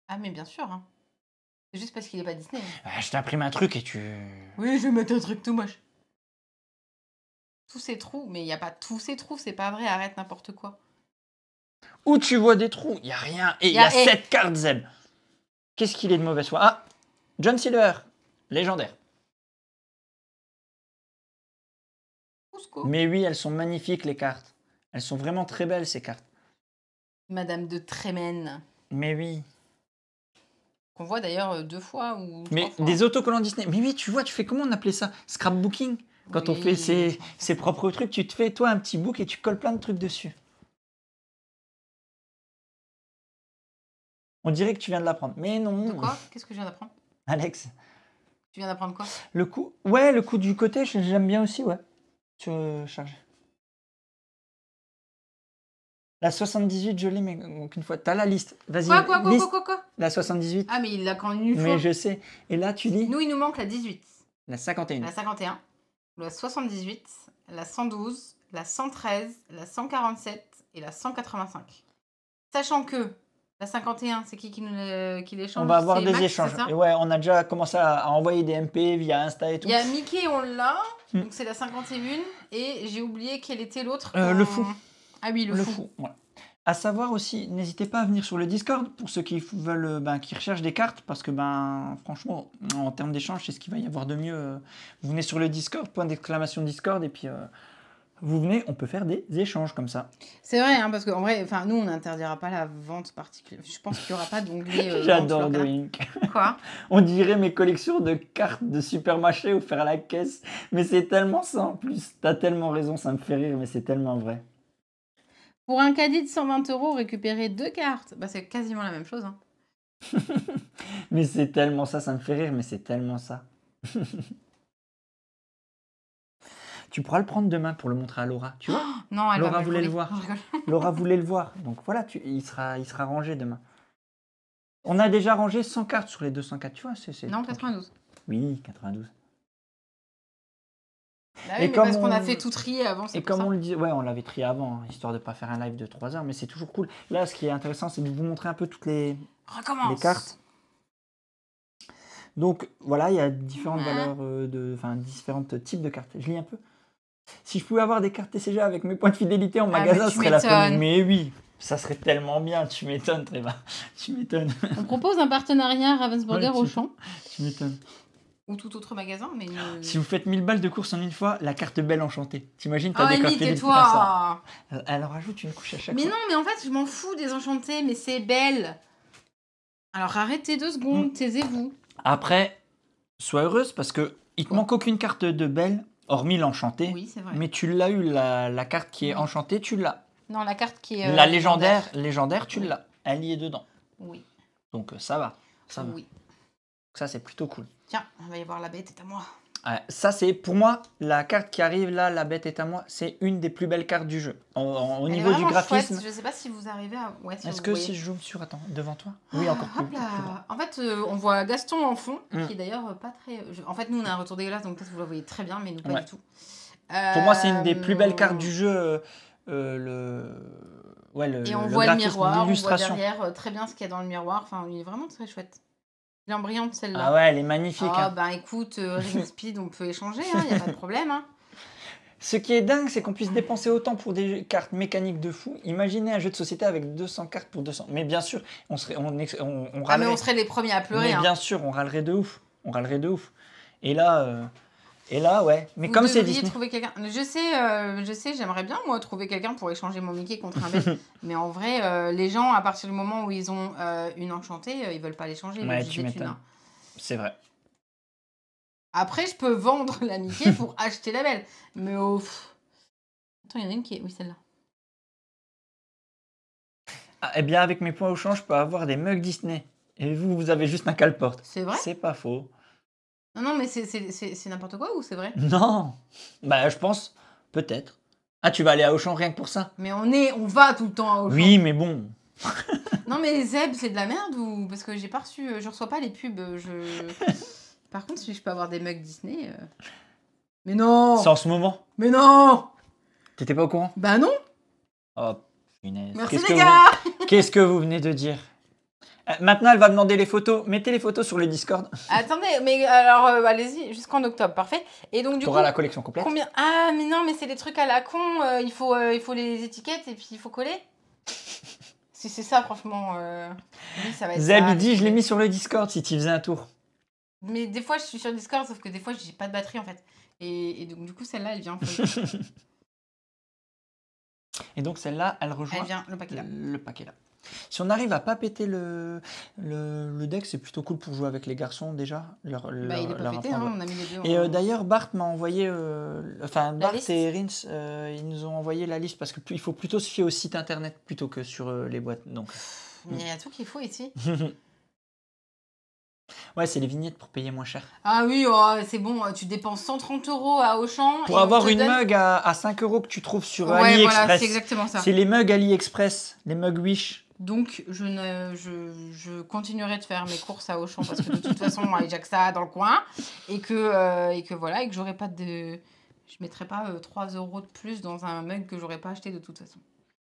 Ah, mais bien sûr, hein. C'est juste parce qu'il est pas Disney. Je t'imprime un truc et tu... Oui, je vais mettre un truc tout moche. Tous ces trous, mais il n'y a pas tous ces trous, c'est pas vrai, arrête n'importe quoi. Où tu vois des trous, il y a rien. Et il y a 7 cartes Zeb. Qu'est-ce qu'il est de mauvaise foi? Ah, John Silver, légendaire. Cusco. Mais oui, elles sont magnifiques, les cartes. Elles sont vraiment très belles, ces cartes. Madame de Trémène. Mais oui. Qu'on voit d'ailleurs 2 fois ou 3 Mais fois. des autocollants Disney. Mais oui, tu vois, tu fais comment on appelait ça? Scrapbooking. Quand on fait Oui. ses propres trucs, tu te fais toi un petit book et tu colles plein de trucs dessus. On dirait que tu viens de l'apprendre. Mais non. De quoi? Qu'est-ce que je viens d'apprendre? Alex. Tu viens d'apprendre quoi? Le coup. Ouais, le coup du côté, j'aime bien aussi, ouais. Sur charger. La 78, je l'ai, mais donc une fois. T'as la liste. Vas-y. liste. Quoi? La 78. Ah, mais il l'a qu'en une fois. Mais je sais. Et là, tu lis Nous, il nous manque la 18, la 51. la 51, la 78, la 112, la 113, la 147 et la 185. Sachant que la 51, c'est qui l'échange? On va avoir C'est des Max, échanges. c'est ça? Et ouais, on a déjà commencé à envoyer des MP via Insta et tout. Il y a Mickey, on l'a. Hmm. Donc c'est la 51. Et j'ai oublié quel était l'autre. Le fou. Ah oui, le fou. fou. Ouais. À savoir aussi, n'hésitez pas à venir sur le Discord pour ceux qui veulent, qui recherchent des cartes, parce que franchement, en termes d'échange, c'est ce qu'il va y avoir de mieux. Vous venez sur le Discord, point d'exclamation Discord, et puis vous venez, on peut faire des échanges comme ça. C'est vrai, hein, parce qu'en vrai, nous, on n'interdira pas la vente particulière. Je pense qu'il n'y aura pas d'onglet. J'adore vente sur le Doink. Quoi? On dirait mes collections de cartes de supermarché ou faire la caisse, mais c'est tellement ça en plus. T'as tellement raison, ça me fait rire, mais c'est tellement vrai. Pour un caddie de 120 €, récupérer 2 cartes. Bah, c'est quasiment la même chose. Hein. Mais c'est tellement ça me fait rire, mais c'est tellement ça. Tu pourras le prendre demain pour le montrer à Laura, tu vois? Non, elle Laura va me voulait le voler. voir. Non, je rigole. Laura voulait le voir, donc voilà, il sera rangé demain. On a déjà rangé 100 cartes sur les 204, tu vois? Non, tranquille. 92. Oui, 92. Bah oui, mais comme parce qu'on a on- fait tout trier avant, c'est Et pour comme ça. on le dit, ouais, on l'avait trié avant, hein, histoire de pas faire un live de 3 heures, mais c'est toujours cool. Là, ce qui est intéressant, c'est de vous montrer un peu toutes les Recommence. cartes. Donc voilà, il y a différentes Ouais. valeurs, différents types de cartes. Je lis un peu. Si je pouvais avoir des cartes TCG avec mes points de fidélité en magasin, mais ce tu serait la folie. m'étonnes. Mais oui, ça serait tellement bien. Tu m'étonnes, Tréva. Tu m'étonnes. On propose un partenariat Ravensburger Ouais, Auchan Tu m'étonnes. ou tout autre magasin, mais Si vous faites 1000 balles de course en une fois, la carte belle enchantée. T'imagines, t'as ah, des cartes Annie, fidélité comme ça. tais-toi. Elle en rajoute une couche à chaque Mais fois. non, mais en fait, je m'en fous des enchantés, mais c'est belle. Alors arrêtez 2 secondes, taisez-vous. Après, sois heureuse parce que il te Quoi? manque aucune carte de belle, hormis l'enchantée. Oui, c'est vrai. Mais tu l'as eu, la carte qui est Oui. enchantée, tu l'as. Non, la carte qui est La légendaire, tu Oui. l'as. Elle y est dedans. Oui. Donc ça va. Ça va. Oui. Ça, c'est plutôt cool. Tiens, on va y voir la bête, est à moi. Ça, c'est pour moi, la carte qui arrive là, la bête est à moi, c'est une des plus belles cartes du jeu. Au Elle est niveau du vraiment graphisme. chouette. Je sais pas si vous arrivez à. Ouais, si Est-ce vous que voyez. si je zoome sur. Attends, devant toi? Oui, encore plus. Hop là. En fait, on voit Gaston en fond, Mm. qui est d'ailleurs pas très. En fait, nous, on a un retour dégueulasse, donc peut-être vous la voyez très bien, mais nous, pas Ouais. du tout. Pour moi, c'est une des plus belles cartes du jeu. Et on le voit le graphisme, miroir, on voit l'illustration. derrière très bien ce qu'il y a dans le miroir. Enfin, il est vraiment très chouette. Elle est en brillante celle-là. Ah ouais, elle est magnifique. Ah hein. bah écoute, Ring Speed, on peut échanger, il n'y a pas de problème. Hein. Ce qui est dingue, c'est qu'on puisse dépenser autant pour des cartes mécaniques de fou. Imaginez un jeu de société avec 200 cartes pour 200. Mais bien sûr, on Ah mais râlerait. on serait les premiers à pleurer. Mais Hein. bien sûr, on râlerait de ouf. Et là, ouais. Mais Vous comme c'est devriez Disney. trouver quelqu'un. Je sais, j'aimerais bien moi trouver quelqu'un pour échanger mon Mickey contre un bête. Mais en vrai, les gens, à partir du moment où ils ont une enchantée, ils veulent pas l'échanger. ils Ouais, veulent juste tu des thunes, m'étonnes. hein. C'est vrai. Après, je peux vendre la Mickey pour acheter la belle. Mais attends, il y en a une qui est. Oui, celle-là. Ah, eh bien, avec mes points au champ, je peux avoir des mugs Disney. Et vous avez juste un cale-porte. C'est vrai? C'est pas faux. Non, mais c'est n'importe quoi ou c'est vrai? Non. Bah, je pense. Peut-être. Ah, tu vas aller à Auchan rien que pour ça? Mais on va tout le temps à Auchan. Oui, mais bon. Non, mais Zeb, c'est de la merde ou. Parce que j'ai pas reçu. Je reçois pas les pubs. Par contre, si je peux avoir des mugs Disney. Mais non! C'est en ce moment. Mais non! T'étais pas au courant? Bah non! Oh, punaise. Merci les gars! Qu'est-ce que vous venez de dire? Maintenant, elle va demander les photos. Mettez les photos sur le Discord. Attendez, mais alors allez-y, jusqu'en octobre, parfait. Et donc du Tu auras coup, la collection complète. combien? Ah, mais non, mais c'est des trucs à la con. Il faut les étiquettes et puis il faut coller. Si c'est ça, franchement, oui, ça va être Zeb, ça, il dit, je l'ai les- mis sur le Discord si tu faisais un tour. Mais des fois, je suis sur Discord, sauf que des fois, j'ai pas de batterie en fait. Et donc du coup, celle-là, elle vient en folie. Et donc, celle-là, elle rejoint Elle vient, le paquet là. le paquet là. Si on arrive à pas péter le deck, c'est plutôt cool pour jouer avec les garçons déjà. Il est pas pété, hein, on a mis les deux. Et d'ailleurs, Bart m'a envoyé, Bart liste. et Rins, ils nous ont envoyé la liste parce qu'il faut plutôt se fier au site internet plutôt que sur les boîtes. Donc. Mais il y a tout qu'il faut ici. Ouais, c'est les vignettes pour payer moins cher. Ah oui, oh, c'est bon, tu dépenses 130 € à Auchan. Pour avoir une mug à 5 € que tu trouves sur ouais, AliExpress. Voilà, c'est exactement ça. C'est les mugs AliExpress, les mugs Wish. Donc, je continuerai de faire mes courses à Auchan parce que de toute façon, moi, j'ai que ça dans le coin. Et que voilà, et que j'aurai pas de... Je mettrai pas 3 € de plus dans un mug que j'aurais pas acheté de toute façon.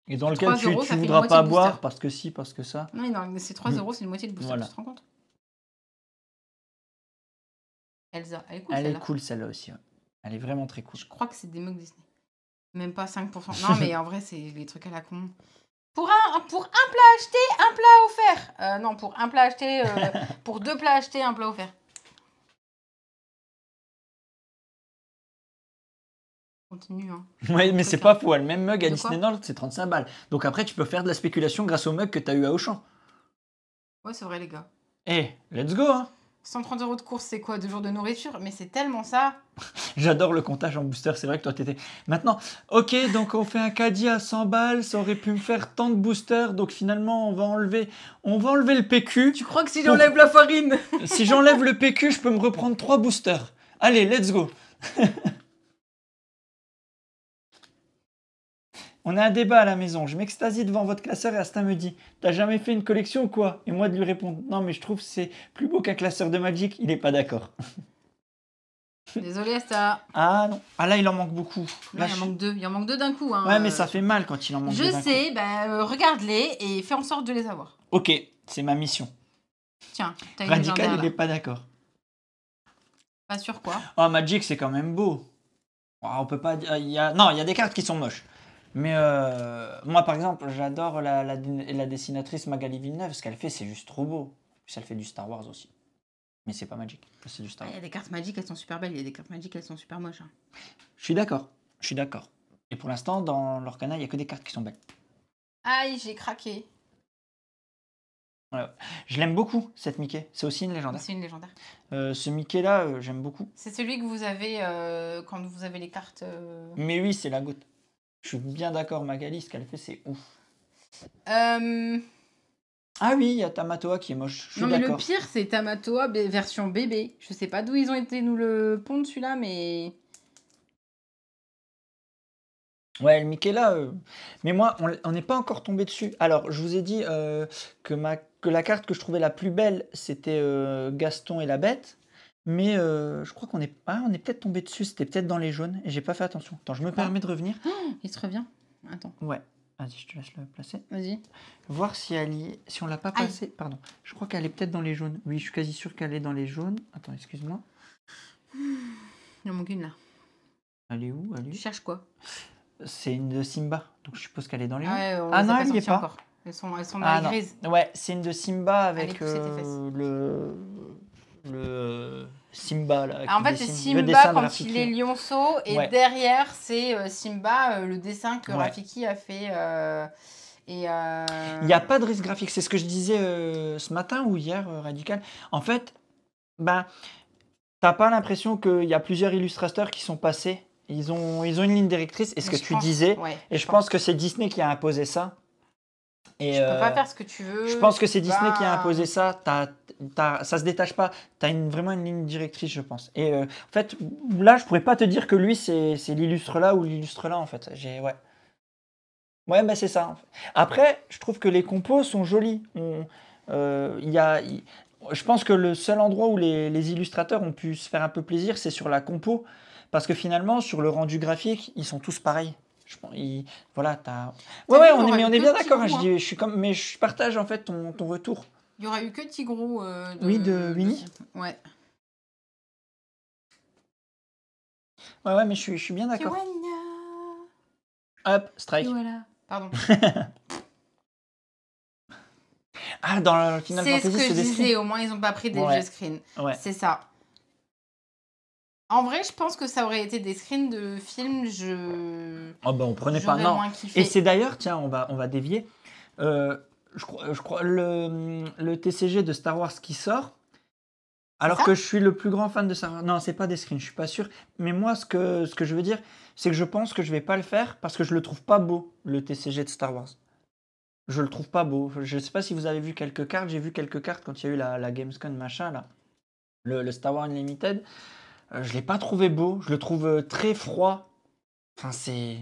Et dans lequel tu voudras pas boire parce que si, parce que ça. Non, c'est 3 €, c'est une moitié de booster, voilà. Tu te rends compte? Elsa, elle est cool. Elle est cool celle-là aussi. Ouais. Elle est vraiment très cool. Je crois que c'est des mugs Disney. Même pas 5%. Non, mais en vrai, c'est les trucs à la con. Pour un plat acheté, un plat offert. Non, pour un plat acheté, pour 2 plats achetés, un plat offert. Continue. Hein. Ouais, mais c'est pas faux. Le même mug à Disneyland, c'est 35 balles. Donc après, tu peux faire de la spéculation grâce au mug que tu as eu à Auchan. Ouais, c'est vrai, les gars. Eh, let's go, hein. 130 € de course, c'est quoi? 2 jours de nourriture? Mais c'est tellement ça. J'adore le comptage en booster, c'est vrai que toi t'étais... Maintenant, ok, donc on fait un caddie à 100 balles, ça aurait pu me faire tant de boosters, donc finalement on va enlever le PQ. Tu crois que si j'enlève la farine? Si j'enlève le PQ, je peux me reprendre 3 boosters. Allez, let's go. On a un débat à la maison. Je m'extasie devant votre classeur et Astin me dit « T'as jamais fait une collection ou quoi ?» Et moi de lui répondre « Non, mais je trouve que c'est plus beau qu'un classeur de Magic. » Il est pas d'accord. Désolé, Asta. Ah non. Ah là, il en manque beaucoup. Là, il en manque 2. Il en manque 2 d'un coup. Hein. Ouais, mais ça fait mal quand il en manque 2 d'un coup. Je sais. Bah, regarde-les et fais en sorte de les avoir. Ok, c'est ma mission. Tiens, t'as une Radical, il n'est pas d'accord. Pas sûr quoi? Oh, Magic, c'est quand même beau. Oh, on peut pas dire... Non, il y a des cartes qui sont moches. Mais moi, par exemple, j'adore la dessinatrice Magali Villeneuve. Ce qu'elle fait, c'est juste trop beau. Puis elle fait du Star Wars aussi. Mais c'est pas Magic, c'est du Star Wars. Il y a des cartes Magic, elles sont super belles. Il y a des cartes Magic, elles sont super moches. Hein. Je suis d'accord. Et pour l'instant, dans l'Orcana, il n'y a que des cartes qui sont belles. Aïe, j'ai craqué. Ouais. Je l'aime beaucoup, cette Mickey. C'est aussi une légendaire. C'est une légendaire. Ce Mickey-là, j'aime beaucoup. C'est celui que vous avez quand vous avez les cartes... Mais oui, c'est la goutte. Je suis bien d'accord, Magali, ce qu'elle fait, c'est ouf. Ah oui, il y a Tamatoa qui est moche. Je suis non, mais le pire, c'est Tamatoa version bébé. Je sais pas d'où ils ont été nous le pondre celui-là, mais... Ouais, le Mickey là... Mais moi, on n'est pas encore tombé dessus. Alors, je vous ai dit que la carte que je trouvais la plus belle, c'était Gaston et la Bête. Mais je crois qu'on est peut-être tombé dessus. C'était peut-être dans les jaunes. Et j'ai pas fait attention. Attends, je me permets de revenir. Oh, il se revient. Attends. Ouais. Vas-y, je te laisse le placer. Vas-y. Voir si on l'a pas passé. Pardon. Je crois qu'elle est peut-être dans les jaunes. Oui, je suis quasi sûr qu'elle est dans les jaunes. Attends, excuse-moi. Il en manque une là. Elle est où? Tu cherches quoi? C'est une de Simba. Donc je suppose qu'elle est dans les jaunes. Ouais, ah non, elle n'y est pas. Encore. Elles sont dans les grises. Ouais, c'est une de Simba avec le Simba là. Alors, en fait, c'est Simba quand il est lionceau et derrière c'est Simba le dessin que Rafiki a fait. Il n'y a pas de risque graphique, c'est ce que je disais ce matin ou hier, Radical. En fait, t'as pas l'impression qu'il y a plusieurs illustrateurs qui sont passés. Ils ont une ligne directrice, et ce que tu disais. Et je pense que c'est Disney qui a imposé ça. Et tu peux pas faire ce que tu veux. Je pense que c'est Disney qui a imposé ça. Ça se détache pas. Tu as vraiment une ligne directrice, je pense. Et en fait, là, je pourrais pas te dire que lui, c'est l'illustre là ou l'illustre là, en fait. Ouais, c'est ça. En fait. Après, je trouve que les compos sont jolis. Je pense que le seul endroit où les illustrateurs ont pu se faire un peu plaisir, c'est sur la compo. Parce que finalement, sur le rendu graphique, ils sont tous pareils. Voilà, t'as... Ouais, on est bien d'accord. Hein, mais je partage en fait ton retour. Il y aura eu que Tigrou. de Winnie. Ouais. Ouais, mais je suis bien d'accord. Hop, strike. Voilà. Pardon. Ah, dans le Final Fantasy, c'est ce que je disais. Au moins, ils n'ont pas pris des jeux screens. Ouais. C'est ça. En vrai, je pense que ça aurait été des screens de films. On prenait pas. Non. Et c'est d'ailleurs, tiens, on va dévier. je crois le TCG de Star Wars qui sort. Alors ça que je suis le plus grand fan de Star Wars. Non, c'est pas des screens, je suis pas sûr. Mais moi, ce que je veux dire, c'est que je pense que je vais pas le faire parce que je le trouve pas beau, le TCG de Star Wars. Je le trouve pas beau. Je sais pas si vous avez vu quelques cartes. J'ai vu quelques cartes quand il y a eu la Gamescom machin là. Le Star Wars Unlimited. Je l'ai pas trouvé beau. Je le trouve très froid. Enfin, c'est.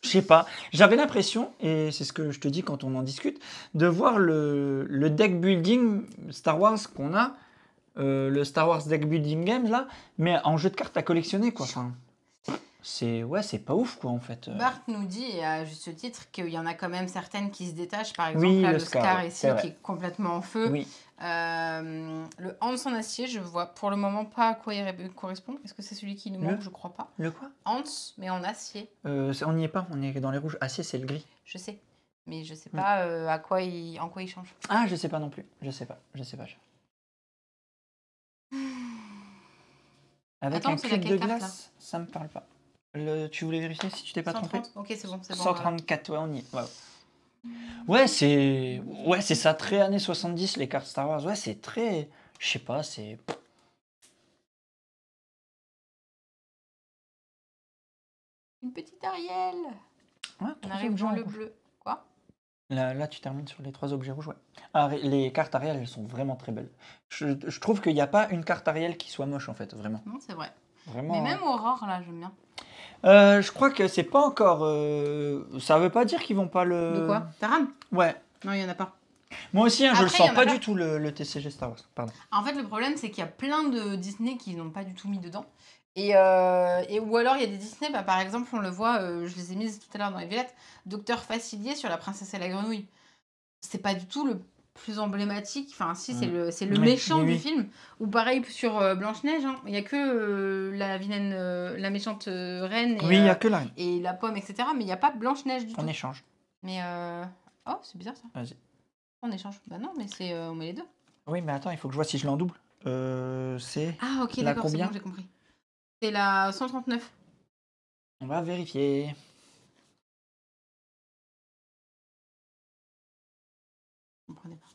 Je sais pas. J'avais l'impression, et c'est ce que je te dis quand on en discute, de voir le deck building Star Wars qu'on a, le Star Wars deck building game là, mais en jeu de cartes à collectionner quoi. Enfin, c'est pas ouf quoi en fait. Bart nous dit, et à juste titre, qu'il y en a quand même certaines qui se détachent. Par exemple, Oui, là, le le Scar, Scar ouais, ici, c'est vrai. qui est complètement en feu. Oui. Le Hans en acier, je vois pour le moment pas à quoi il correspond. Est-ce que c'est celui qui nous Le manque? Je crois pas. Le quoi? Hans, mais en acier. On n'y est pas. On est dans les rouges. Acier, c'est le gris. Je sais. Mais je sais pas en quoi il change. Ah, je sais pas non plus. Je sais pas. Avec Attends, un c'est cube laquelle de carte, glace, ça me parle pas. Tu voulais vérifier si tu t'es pas trompé? 130. Ok, c'est bon. 134, ouais, on y est. Ouais, c'est ça, très années 70, les cartes Star Wars. Ouais, c'est très. Je sais pas, c'est. Une petite Ariel. Ouais, On trois arrive objets dans en le rouge. bleu. Quoi? Là, tu termines sur les 3 objets rouges, ouais. Les cartes Ariel, elles sont vraiment très belles. Je trouve qu'il n'y a pas une carte Ariel qui soit moche, en fait, vraiment. Non, c'est vrai. Vraiment. Mais même Aurore, là, j'aime bien. Je crois que c'est pas encore. Ça veut pas dire qu'ils vont pas le. De quoi? Taram? Ouais. Non, il y en a pas. Moi aussi, hein, je le Après, il y sens en a pas pas. du tout le TCG Star Wars. Pardon. En fait, le problème, c'est qu'il y a plein de Disney qui n'ont pas du tout mis dedans. Et ou alors, il y a des Disney, bah, par exemple, on le voit, je les ai mises tout à l'heure dans les violettes, Docteur Facilier sur la princesse et la grenouille. C'est pas du tout le plus emblématique. Enfin, si, c'est le Oui, méchant oui, du oui. film. Ou pareil sur Blanche-Neige, hein. Il y a que la vilaine, la méchante reine Oui, il n'y a que là. et la pomme, etc. Mais il n'y a pas Blanche-Neige du On tout. échange. Mais oh, c'est bizarre ça. Vas-y. On échange. Bah non, mais c'est on met les deux. Oui, mais attends, il faut que je vois si je l'ai en double. C'est. Ah, ok, La d'accord, c'est combien? bon, j'ai compris. C'est la 139. On va vérifier. Vous comprenez pas.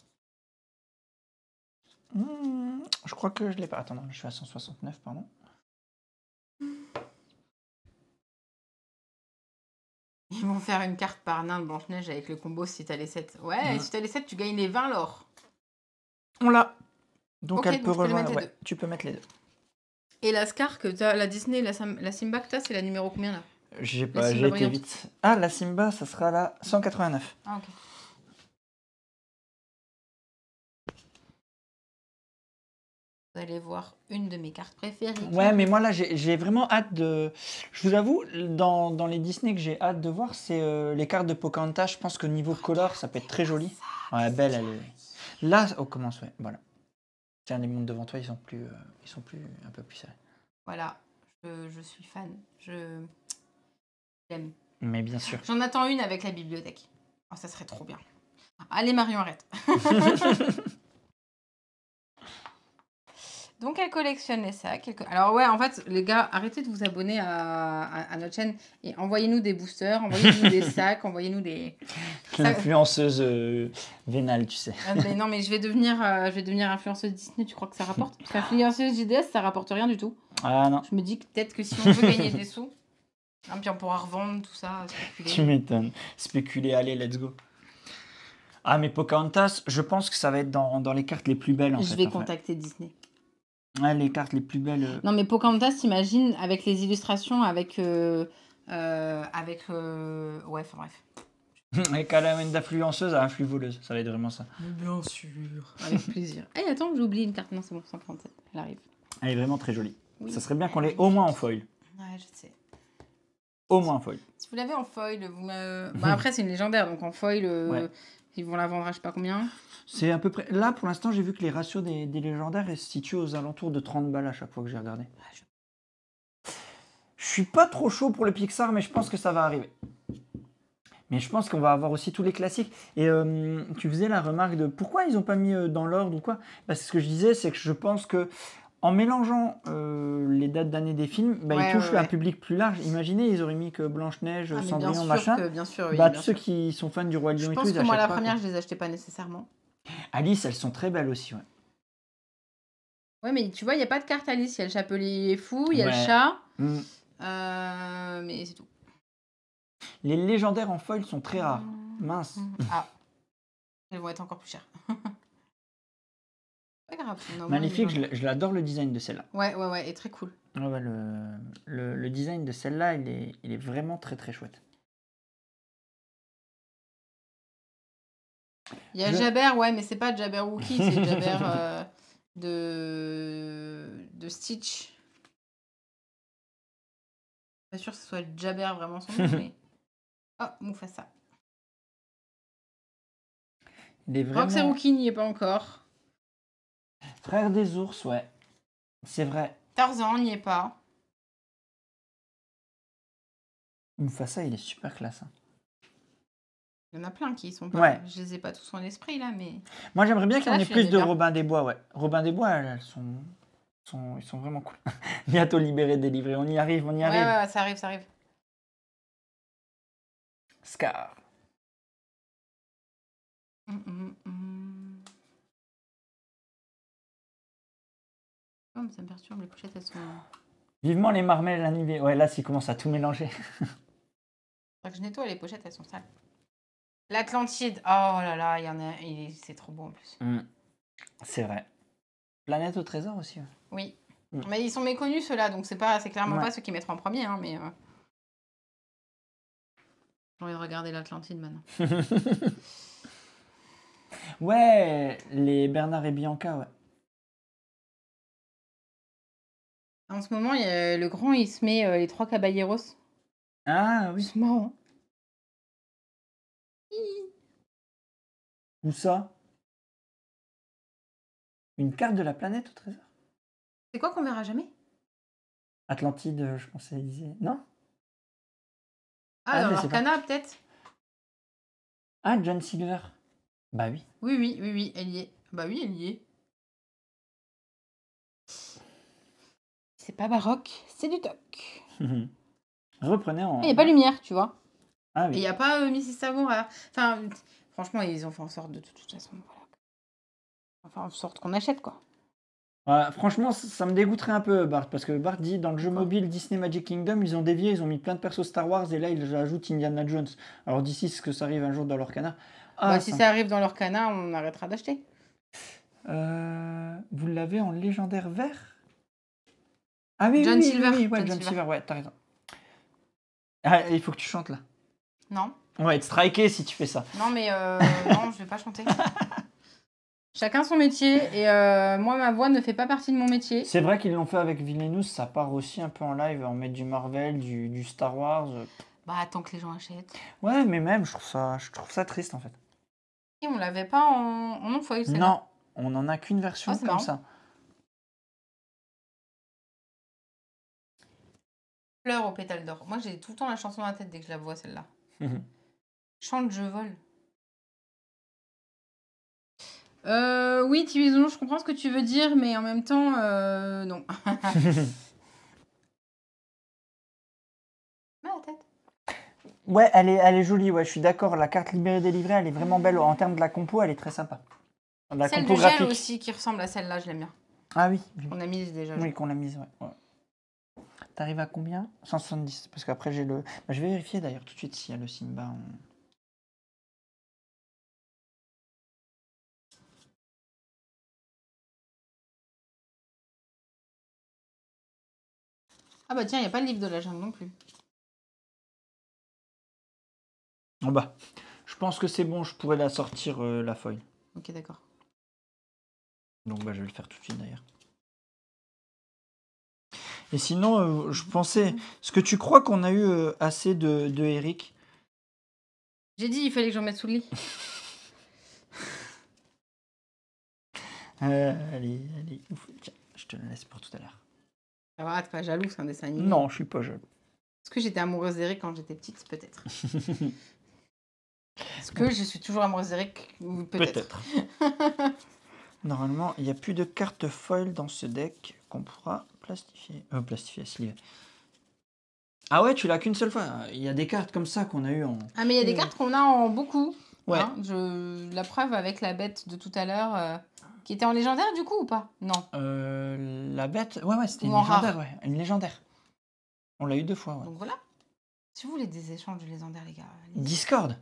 Je crois que je l'ai pas. Attends, non, je suis à 169, pardon. Ils vont faire une carte par nain de Blanche-Neige avec le combo si t'as les 7. Ouais, si t'as les 7, tu gagnes les 20 l'or. On l'a. Donc Ok, elle peut donc je peux les rejoindre. mettre les Ouais, tu peux mettre les deux. Et la Scar que t'as, la Disney, la Simba que t'as, c'est la numéro combien là? J'ai La pas, Simba j'ai été brillante. vite. Ah, la Simba, ça sera la 189. Ah, ok. Vous allez voir une de mes cartes préférées. Ouais, mais moi là, j'ai vraiment hâte de. Je vous avoue, dans les Disney que j'ai hâte de voir, c'est les cartes de Pocahontas. Je pense que niveau color, ça peut être très joli. Ouais, belle, elle est. Là, on commence, ouais, voilà. Tiens, les montres devant toi, ils sont plus un peu plus serrés. Voilà, je suis fan. J'aime. Mais bien sûr. J'en attends une avec la bibliothèque. Oh, ça serait trop bien. Allez, Marion, arrête. Donc, elle collectionnait ça. Alors, ouais, en fait, les gars, arrêtez de vous abonner à notre chaîne et envoyez-nous des boosters, envoyez-nous des sacs, envoyez-nous des. L'influenceuse vénale, tu sais. Mais non, mais je vais devenir influenceuse Disney, tu crois que ça rapporte? Parce qu'influenceuse JDS, ça rapporte rien du tout. Ah non, Je me dis que peut-être que si on veut gagner des sous, hein, puis on pourra revendre tout ça, spéculer. tu m'étonnes. Spéculer, allez, let's go. Ah, mais Pocahontas, je pense que ça va être dans les cartes les plus belles en fait. Je vais contacter Disney. Ouais, les cartes les plus belles. Non, mais Pocahontas, t'imagines, avec les illustrations, avec. Ouais, enfin bref. Avec à la d'influenceuse à influ-voleuse, ça va être vraiment ça. Bien sûr. Avec plaisir. Eh, attends, j'ai oublié une carte. Non, c'est bon, 147. Elle arrive. Elle est vraiment très jolie. Oui. Ça serait bien qu'on l'ait au moins en foil. Ouais, je sais. Au moins en foil. Si vous l'avez en foil, vous bah, après, c'est une légendaire, donc en foil, Ouais. ils vont la vendre à je sais pas combien. C'est à peu près. Là, pour l'instant, j'ai vu que les ratios des légendaires se situent aux alentours de 30 balles à chaque fois que j'ai regardé. Je suis pas trop chaud pour le Pixar, mais je pense que ça va arriver. Mais je pense qu'on va avoir aussi tous les classiques. Et tu faisais la remarque de pourquoi ils n'ont pas mis dans l'ordre ou quoi. Bah, c'est ce que je disais, c'est que je pense que en mélangeant les dates d'année des films, bah, Ouais, ils touchent ouais, un ouais. public plus large. Imaginez, ils auraient mis que Blanche-Neige, Ah, mais Cendrillon, machin. bien sûr, oui, Bah, bien ceux sûr. qui sont fans du Roi Je Lion et tout, pense ils que moi, la achètent pas, première, quoi. je les achetais pas nécessairement. Alice, elles sont très belles aussi, ouais. Ouais, mais tu vois, il n'y a pas de carte Alice. Il y a le chapelet fou, il y a le Ouais. chat. Mm. Mais c'est tout. Les légendaires en foil sont très rares. Mince. Ah, elles vont être encore plus chères. Pas grave. on a au moins les Magnifique, légendaires. je l'adore le design de celle-là. Ouais, et très cool. Ouais, ouais, le design de celle-là, il est vraiment très très chouette. Il y a Je- Jabber, ouais, mais c'est pas Jabberwocky, c'est Jabber de Stitch. Pas sûr que ce soit Jabber vraiment son nom, mais. Oh, Mufasa. Il est vraiment Roxy n'y est pas encore. frère des ours, ouais. C'est vrai. Tarzan n'y est pas. Mufasa, il est super classe, hein. Il y en a plein qui y sont pas. Ouais. Je les ai pas tous en esprit là, mais. Moi, j'aimerais bien qu'il y en Celle-là, ait je plus l'aimais de bien. Robin des Bois, ouais. Robin des Bois, ils sont vraiment cool. Bientôt libéré, délivré. On y arrive, on y arrive. Ouais, ça arrive, ça arrive. Scar. Oh, mais ça me perturbe, les pochettes elles sont. Vivement les marmelles, l'anniversaire. Ouais, là, s'il commence à tout mélanger. Faudrait que je nettoie, les pochettes elles sont sales. L'Atlantide, oh là là, il y en a, c'est trop beau en plus. C'est vrai. Planète au trésor aussi. Ouais. Oui. Mm. Mais ils sont méconnus ceux-là, donc c'est clairement Ouais. pas ceux qui mettront en premier, hein, mais. J'ai envie de regarder l'Atlantide maintenant. Ouais, les Bernard et Bianca, ouais. En ce moment, il y a le grand, il se met les 3 caballeros. Ah oui. C'est marrant. Où ça? Une carte de la planète au trésor? C'est quoi qu'on verra jamais? Atlantide, je pensais, il disait. Non? Ah, dans je sais l'Arcana, peut-être? Ah, John Silver. Bah oui. Oui, elle y est. Bah oui, elle y est. C'est pas baroque, c'est du toc. Reprenez en. Il n'y a pas lumière, tu vois. Ah Et il oui. n'y a pas Mrs. Savoura. Enfin, franchement, ils ont fait en sorte de toute façon. Voilà. Enfin, en sorte qu'on achète, quoi. Ouais, franchement, ça me dégoûterait un peu, Bart, parce que Bart dit dans le jeu Pourquoi mobile Disney Magic Kingdom, ils ont dévié, ils ont mis plein de persos Star Wars et là ils ajoutent Indiana Jones. Alors d'ici, ce que ça arrive un jour dans leur canard. Ah, Bah, si ça arrive dans l'Arcana, on arrêtera d'acheter. Vous l'avez en légendaire vert? Ah oui, John oui, Silver. oui, ouais, John John Silver. Silver, ouais, t'as raison. Ah, il faut que tu chantes là. Non, On va être striké si tu fais ça. non, mais non, je vais pas chanter. Chacun son métier et moi, ma voix ne fait pas partie de mon métier. C'est vrai qu'ils l'ont fait avec Villainous, ça part aussi un peu en live, on met du Marvel, du Star Wars. Bah, attends que les gens achètent. Ouais, mais même, je trouve ça triste en fait. Et on l'avait pas en non-foil, celle-là. Non, on n'en a qu'une version Ah, c'est comme marrant. ça. Fleur aux pétales d'or. Moi, j'ai tout le temps la chanson dans la tête dès que je la vois, celle-là. Chante, je vole. Oui, Tibizounou, je comprends ce que tu veux dire, mais en même temps, non. Mets la tête. Ouais, elle est jolie, ouais, je suis d'accord. La carte libérée délivrée, elle est vraiment belle. En termes de la compo, elle est très sympa. La Celle compo de gel graphique. aussi qui ressemble à celle-là, je l'aime bien. Ah oui, On a mis déjà. oui, qu'on l'a mise, ouais. T'arrives à combien? 170. Parce qu'après, j'ai le. Bah, je vais vérifier d'ailleurs tout de suite s'il y a le Simba. Ah bah tiens, il n'y a pas le livre de la jungle non plus. Oh bah, je pense que c'est bon, je pourrais la sortir la feuille. Ok, d'accord. Donc bah, je vais le faire tout de suite d'ailleurs. Et sinon, je pensais. Est-ce que tu crois qu'on a eu assez de Eric? J'ai dit, il fallait que j'en mette sous le lit. Allez, ouf. Tiens, je te le laisse pour tout à l'heure. Ça va, t'es pas jaloux, c'est un dessin animé. Non, je suis pas jaloux. Est-ce que j'étais amoureuse d'Eric quand j'étais petite? Peut-être. Est-ce que je suis toujours amoureuse d'Eric? Peut-être. Normalement, il n'y a plus de cartes foil dans ce deck. qu'on pourra plastifier. Plastifier, sleeve. Ah ouais, tu l'as qu'une seule fois. Il y a des cartes comme ça qu'on a eu en... Ah, mais il y a des cartes qu'on a en beaucoup. Ouais. Hein, la preuve avec la bête de tout à l'heure, qui était en légendaire du coup ou pas? Non. La bête, ouais, c'était Ou une en légendaire, rare. ouais. Une légendaire. On l'a eu 2 fois, ouais. Donc voilà. Si vous voulez des échanges de légendaires, les gars, allez-y. Discord.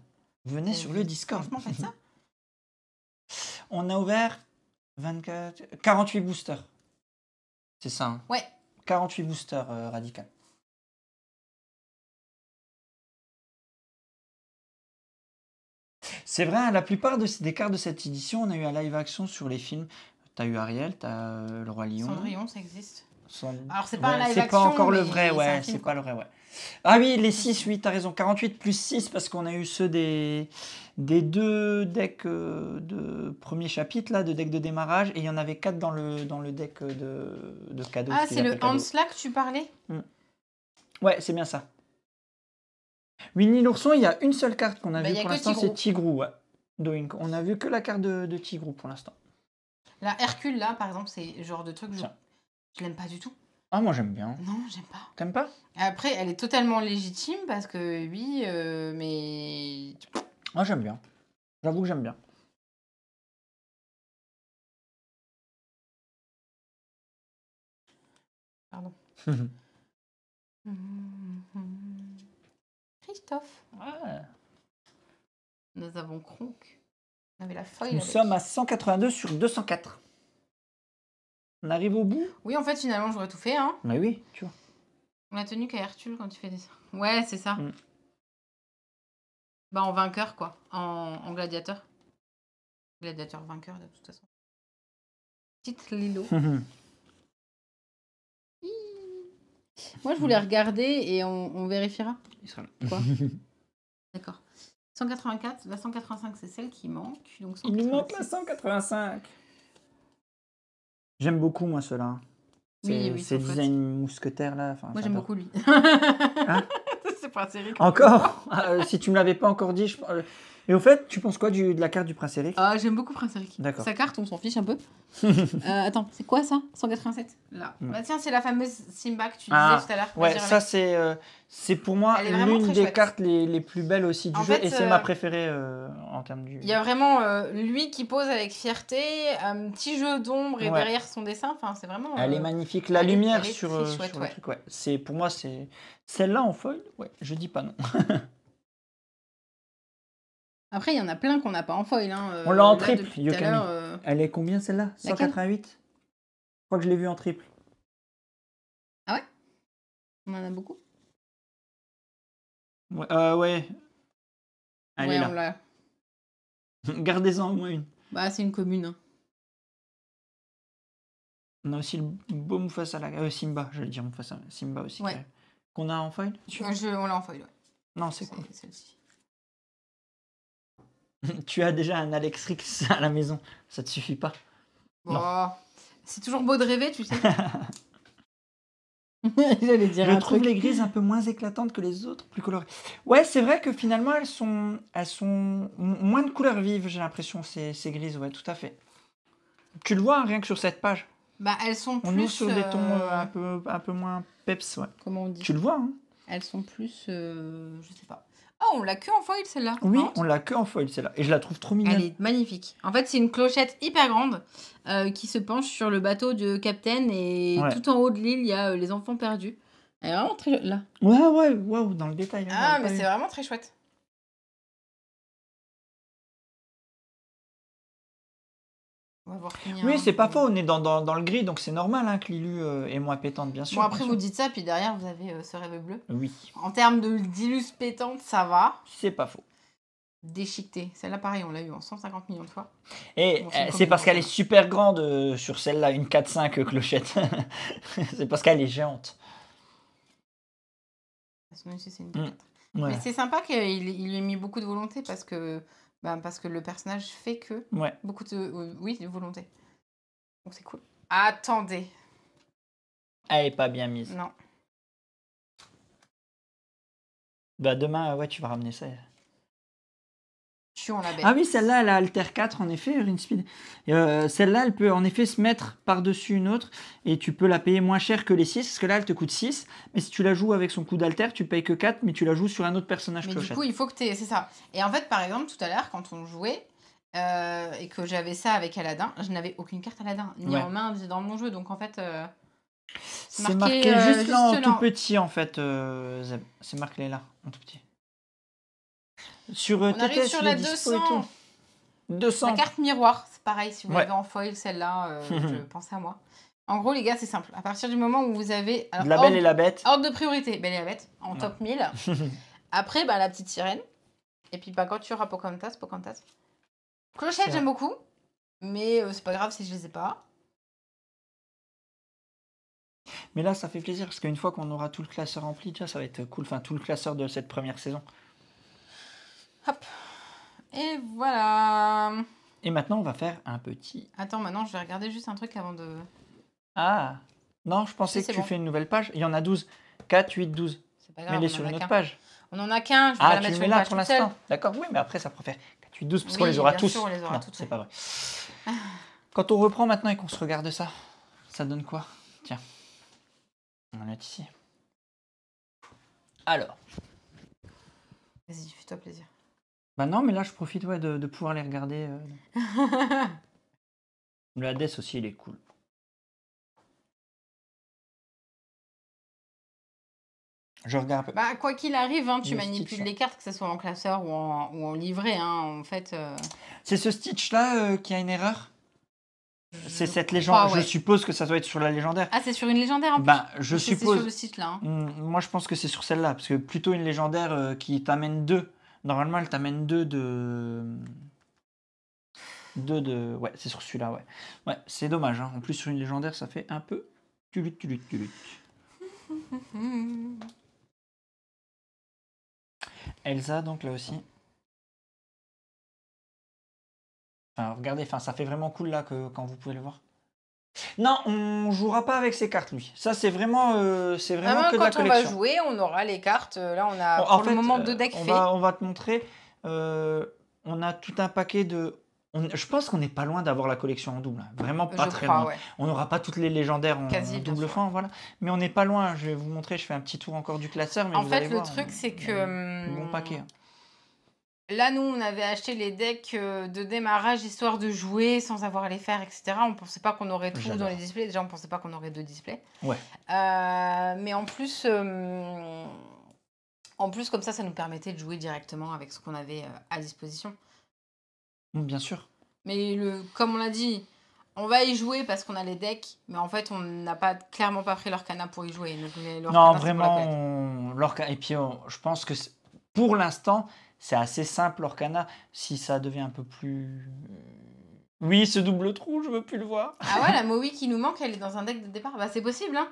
Venez sur le Discord. Franchement, faites ça. On a ouvert 48 boosters. C'est ça, hein. Ouais. 48 boosters radical. C'est vrai, hein, la plupart des cartes de cette édition, on a eu un live action sur les films. T'as eu Ariel, t'as le Roi Lion. Cendrillon, ça existe. Son- Alors, c'est pas un live c'est action, pas encore le mais vrai, c'est un ouais, film, c'est quoi. pas le vrai, ouais. Ah oui, les 6, oui, t'as raison. 48 plus 6, parce qu'on a eu ceux des 2 decks de premier chapitre, là, de deck de démarrage, et il y en avait 4 dans le deck de cadeau. Ah, ce qu'ils c'est le appellent cadeau. Hansla que tu parlais? Ouais, c'est bien ça. Winnie l'ourson, il y a une seule carte qu'on a Bah, vue y a pour que l'instant, Tigrou. c'est Tigrou, ouais. Doink. On a vu que la carte de Tigrou pour l'instant. La Hercule, là, par exemple, c'est le genre de truc, Tiens. je l'aime pas du tout. Ah, moi j'aime bien. Non, j'aime pas. T'aimes pas? Après, elle est totalement légitime parce que oui, mais Moi j'aime bien. J'avoue que j'aime bien. pardon. Christophe, Ouais. nous avons Kronk. On avait la foil Nous avec. sommes à 182 sur 204. On arrive au bout? Oui, en fait, finalement, j'aurais tout fait, hein. Mais oui, tu vois. On a tenu qu'à Hercule quand tu fais des... Ouais, c'est ça. Mm. Bah, en vainqueur, quoi. En gladiateur. Gladiateur vainqueur, de toute façon. Petite Lilo. Moi, je voulais regarder et on vérifiera. Il sera là. Quoi? D'accord. 184, la 185, c'est celle qui manque. Donc Il nous manque la 186. 185. J'aime beaucoup, moi, ceux-là. Oui, oui, C'est ils sont design mousquetaire, là. Enfin, Moi, j'aime j'adore. beaucoup lui. Hein? C'est pas série. Encore? Si tu me l'avais pas encore dit. Et au fait, tu penses quoi de la carte du Prince Eric? Ah, j'aime beaucoup Prince Eric. D'accord. Sa carte, on s'en fiche un peu. Attends, c'est quoi ça? 187? Là. Mm. Bah tiens, c'est la fameuse Simba que tu disais Ah, tout à l'heure. Ouais, Vas-y, ça remets. c'est pour moi Elle est vraiment l'une très des chouette. cartes les plus belles aussi du En jeu fait, et c'est ma préférée en termes du. Il y a vraiment lui qui pose avec fierté, un petit jeu d'ombre et Ouais. derrière son dessin. Enfin, c'est vraiment. Elle est magnifique, la elle est- lumière elle est sur, très chouette, sur ouais. le truc, ouais. C'est pour moi c'est celle-là en foil, ouais, je dis pas non. Après, il y en a plein qu'on n'a pas en foil. Hein, On l'a en là, triple, depuis tout à l'heure, Elle est combien celle-là? Laquelle? 188? Je crois que je l'ai vue en triple. on en a beaucoup. Ouais. Elle Ouais, est on là. l'a. Gardez-en au moins une. Bah, c'est une commune. Hein. On a aussi le beau Mufasa là. Simba, je vais dire Mufasa. Simba aussi. Ouais. Qu'on a en foil? On l'a en foil, ouais. Non, c'est cool. Celle-ci. Tu as déjà un Alex Rix à la maison, ça te suffit pas? Bon, c'est toujours beau de rêver, tu sais. J'allais dire Je un trouve truc. les grises un peu moins éclatantes que les autres, plus colorées. Ouais, c'est vrai que finalement, elles sont moins de couleurs vives, j'ai l'impression, ces grises, ouais, tout à fait. Tu le vois, hein, rien que sur cette page. Bah, elles sont On plus. est sur des tons un peu moins peps, ouais. Comment on dit? Tu le vois, hein? Elles sont plus. Je sais pas. Ah, on l'a que en foil celle-là. Oui, Marrante. on l'a que en foil, celle-là. Et je la trouve trop mignonne. Elle est magnifique. En fait, c'est une clochette hyper grande qui se penche sur le bateau de Captain et Ouais. tout en haut de l'île, il y a les enfants perdus. Elle est vraiment très là. Ouais, waouh, dans le détail. hein, Ah, j'avais mais pas c'est vu. vraiment très chouette. On va voir finir. Oui, hein. c'est pas faux, on est dans le gris, donc c'est normal hein, que Lilu est moins pétante, bien sûr. Bon, après, bien vous sûr. dites ça, puis derrière, vous avez ce rêve bleu. Oui, En termes d'illus pétante, ça va. c'est pas faux. Déchiquetée. Celle-là, pareil, on l'a eu en 150 millions de fois. Et Bon, c'est une c'est parce qu'elle est combinaison. super grande sur celle-là, une 4-5 clochette. C'est parce qu'elle est géante. Sinon, ici, c'est une Mm. 4. Ouais. Mais c'est sympa qu'il lui ait mis beaucoup de volonté parce que le personnage fait que Ouais. beaucoup de oui, de volonté. Donc c'est cool. Attendez. Elle est pas bien mise. Non. Bah demain, ouais, tu vas ramener ça. tuant la bête. Ah oui, celle-là, elle a Alter 4, en effet, Rinspeed. Celle-là, elle peut en effet se mettre par-dessus une autre et tu peux la payer moins cher que les 6, parce que là, elle te coûte 6. Mais si tu la joues avec son coup d'Alter, tu payes que 4, mais tu la joues sur un autre personnage Mais du clochette. coup, il faut que tu aies... C'est ça. Et en fait, par exemple, tout à l'heure, quand on jouait et que j'avais ça avec Aladdin, je n'avais aucune carte Aladdin, ni Ouais. en main, ni dans mon jeu. Donc en fait, C'est marqué juste là en juste tout là. petit, en fait, Zeb. C'est marqué là, en tout petit. Sur On arrive TTS, sur il la est dispo et 200. tout. 200. La carte miroir, c'est pareil. Si vous Ouais. l'avez en foil, celle-là, je pensais à moi. En gros, les gars, c'est simple. À partir du moment où vous avez... Alors, De la Belle et la Bête. ordre de priorité, Belle et la Bête, en Ouais. top 1000. Après, bah, la petite sirène. Et puis, bah, quand tu auras Pocahontas. Clochette, j'aime beaucoup. Mais c'est pas grave si je les ai pas. Mais là, ça fait plaisir parce qu'une fois qu'on aura tout le classeur rempli, déjà, ça va être cool. Enfin, tout le classeur de cette première saison. Hop. Et voilà. Et maintenant, on va faire un petit. Attends, maintenant, je vais regarder juste un truc avant de... Ah non, je pensais Si, que c'est tu bon. fais une nouvelle page. Il y en a 12. 4, 8, 12. C'est pas grave, Mets-les on sur en a une autre qu'un. page. On en a qu'un, je vais Ah, pas la tu mettre le sur mets une là page pour toute seule. l'instant. D'accord, oui, mais après, ça préfère 4, 8, 12 parce Oui, qu'on les aura bien tous. sûr, on les aura Non, toutes, c'est ouais. pas vrai. Quand on reprend maintenant et qu'on se regarde ça, ça donne quoi? Tiens, on en est ici. Alors. Vas-y, fais-toi plaisir. Bah non, mais là, je profite ouais, de pouvoir les regarder. Le Hades aussi, il est cool. Je regarde. Bah, quoi qu'il arrive, hein, tu Le manipules Stitch, les cartes, que ce soit en classeur ou en livret. Hein, en fait, C'est ce Stitch-là qui a une erreur? C'est cette crois, légende. ouais. Je suppose que ça doit être sur la légendaire. Ah, c'est sur une légendaire en plus. Ben, je C'est suppose. sur le site là. Hein. Moi, je pense que c'est sur celle-là. Parce que plutôt une légendaire qui t'amène 2. Normalement, elle t'amène 2 de. 2 de. Ouais, c'est sur celui-là, ouais. Ouais, c'est dommage. Hein. En plus, sur une légendaire, ça fait un peu. Tulut. Elsa, donc là aussi. Enfin, regardez, enfin, ça fait vraiment cool là quand vous pouvez le voir. Non, on jouera pas avec ces cartes, lui. Ça, c'est vraiment que de la Quand on va collection. jouer, on aura les cartes. Là, on a Bon, pour le moment 2 decks faits. On va te montrer. On a tout un paquet de. Je pense qu'on n'est pas loin d'avoir la collection en double. Hein. Vraiment pas très loin. Ouais. On n'aura pas toutes les légendaires en Quasi, bien double sûr. fond, voilà. Mais on n'est pas loin. Je vais vous montrer. Je fais un petit tour encore du classeur. Mais En vous fait, allez le voir, truc, c'est il y a que. un bon paquet. Hein. Là, nous, on avait acheté les decks de démarrage histoire de jouer sans avoir à les faire, etc. On pensait pas qu'on aurait tout J'adore. dans les displays. Déjà, on pensait pas qu'on aurait 2 displays. Ouais. Mais en plus, comme ça nous permettait de jouer directement avec ce qu'on avait à disposition. Bien sûr. Mais comme on l'a dit, on va y jouer parce qu'on a les decks, mais en fait, on n'a clairement pas pris l'Orcana pour y jouer. Donc, Non, vraiment, l'Orcana. Et puis, je pense que pour l'instant, c'est assez simple, l'Orcana. Si ça devient un peu plus. Oui, ce double trou, je veux plus le voir. Ah ouais, la Maui qui nous manque, elle est dans un deck de départ. Bah, c'est possible, hein.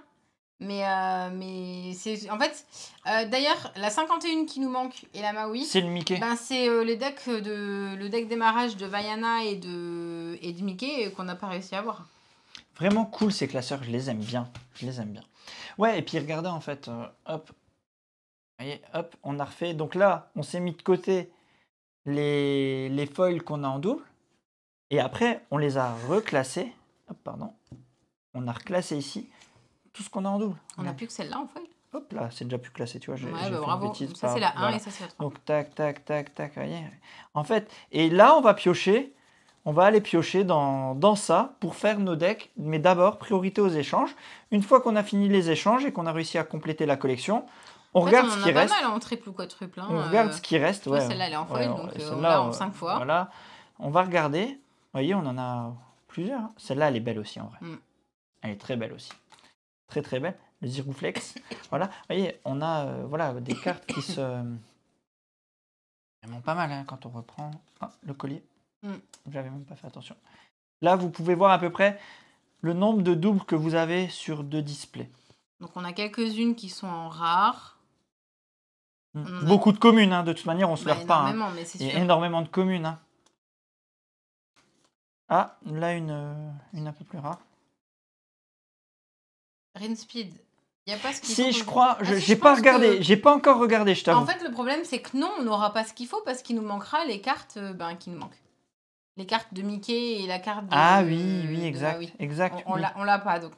Mais c'est. En fait, d'ailleurs, la 51 qui nous manque et la Maui. C'est le Mickey. Ben, c'est le deck démarrage de Vaiana et de Mickey qu'on n'a pas réussi à avoir. Vraiment cool ces classeurs, je les aime bien. Ouais, et puis regardez en fait, hop. Vous voyez, hop, on a refait. Donc là, on s'est mis de côté les foils qu'on a en double. Et après, on les a reclassés. Hop, pardon. On a reclassé ici tout ce qu'on a en double. On n'a plus que celle-là en foil. Hop là, c'est déjà plus classé, tu vois. J'ai Ouais, fait bravo. une bêtise. Ça, c'est la 1 voilà. et ça, c'est la 3. Donc, tac, vous voyez. En fait, et là, on va piocher. On va aller piocher dans ça pour faire nos decks. Mais d'abord, priorité aux échanges. Une fois qu'on a fini les échanges et qu'on a réussi à compléter la collection, on regarde ce qui reste. On en a pas mal en triple ou quadruple. Hein, on regarde ce qui reste. Ouais, celle-là, elle est en foil, donc on celle-là, l'a en 5 fois. Voilà. On va regarder. Vous voyez, on en a plusieurs. Hein. Celle-là, elle est belle aussi en vrai. Elle est très belle aussi. Très très belle. Le Ziruflex. Voilà. Vous voyez, on a voilà, des cartes qui se. Vraiment pas mal hein, quand on reprend. Ah, le collier. J'avais même pas fait attention. Là, vous pouvez voir à peu près le nombre de doubles que vous avez sur 2 displays. Donc, on a quelques-unes qui sont en rare. Beaucoup de communes, hein, de toute manière, on se leurre pas. Énormément, mais c'est sûr. Il y a énormément de communes. Hein. Ah, là, une un peu plus rare. Rinspeed, Il n'y a pas ce qu'il Si, faut. je crois, Ah, si, j'ai je pas pense regardé, que- j'ai pas encore regardé, je t'avoue. En fait, le problème, c'est que non, on n'aura pas ce qu'il faut parce qu'il nous manquera les cartes qui nous manquent. Les cartes de Mickey et la carte de, Ah oui, oui, de exact, Maui. exact. On oui. l'a pas, donc.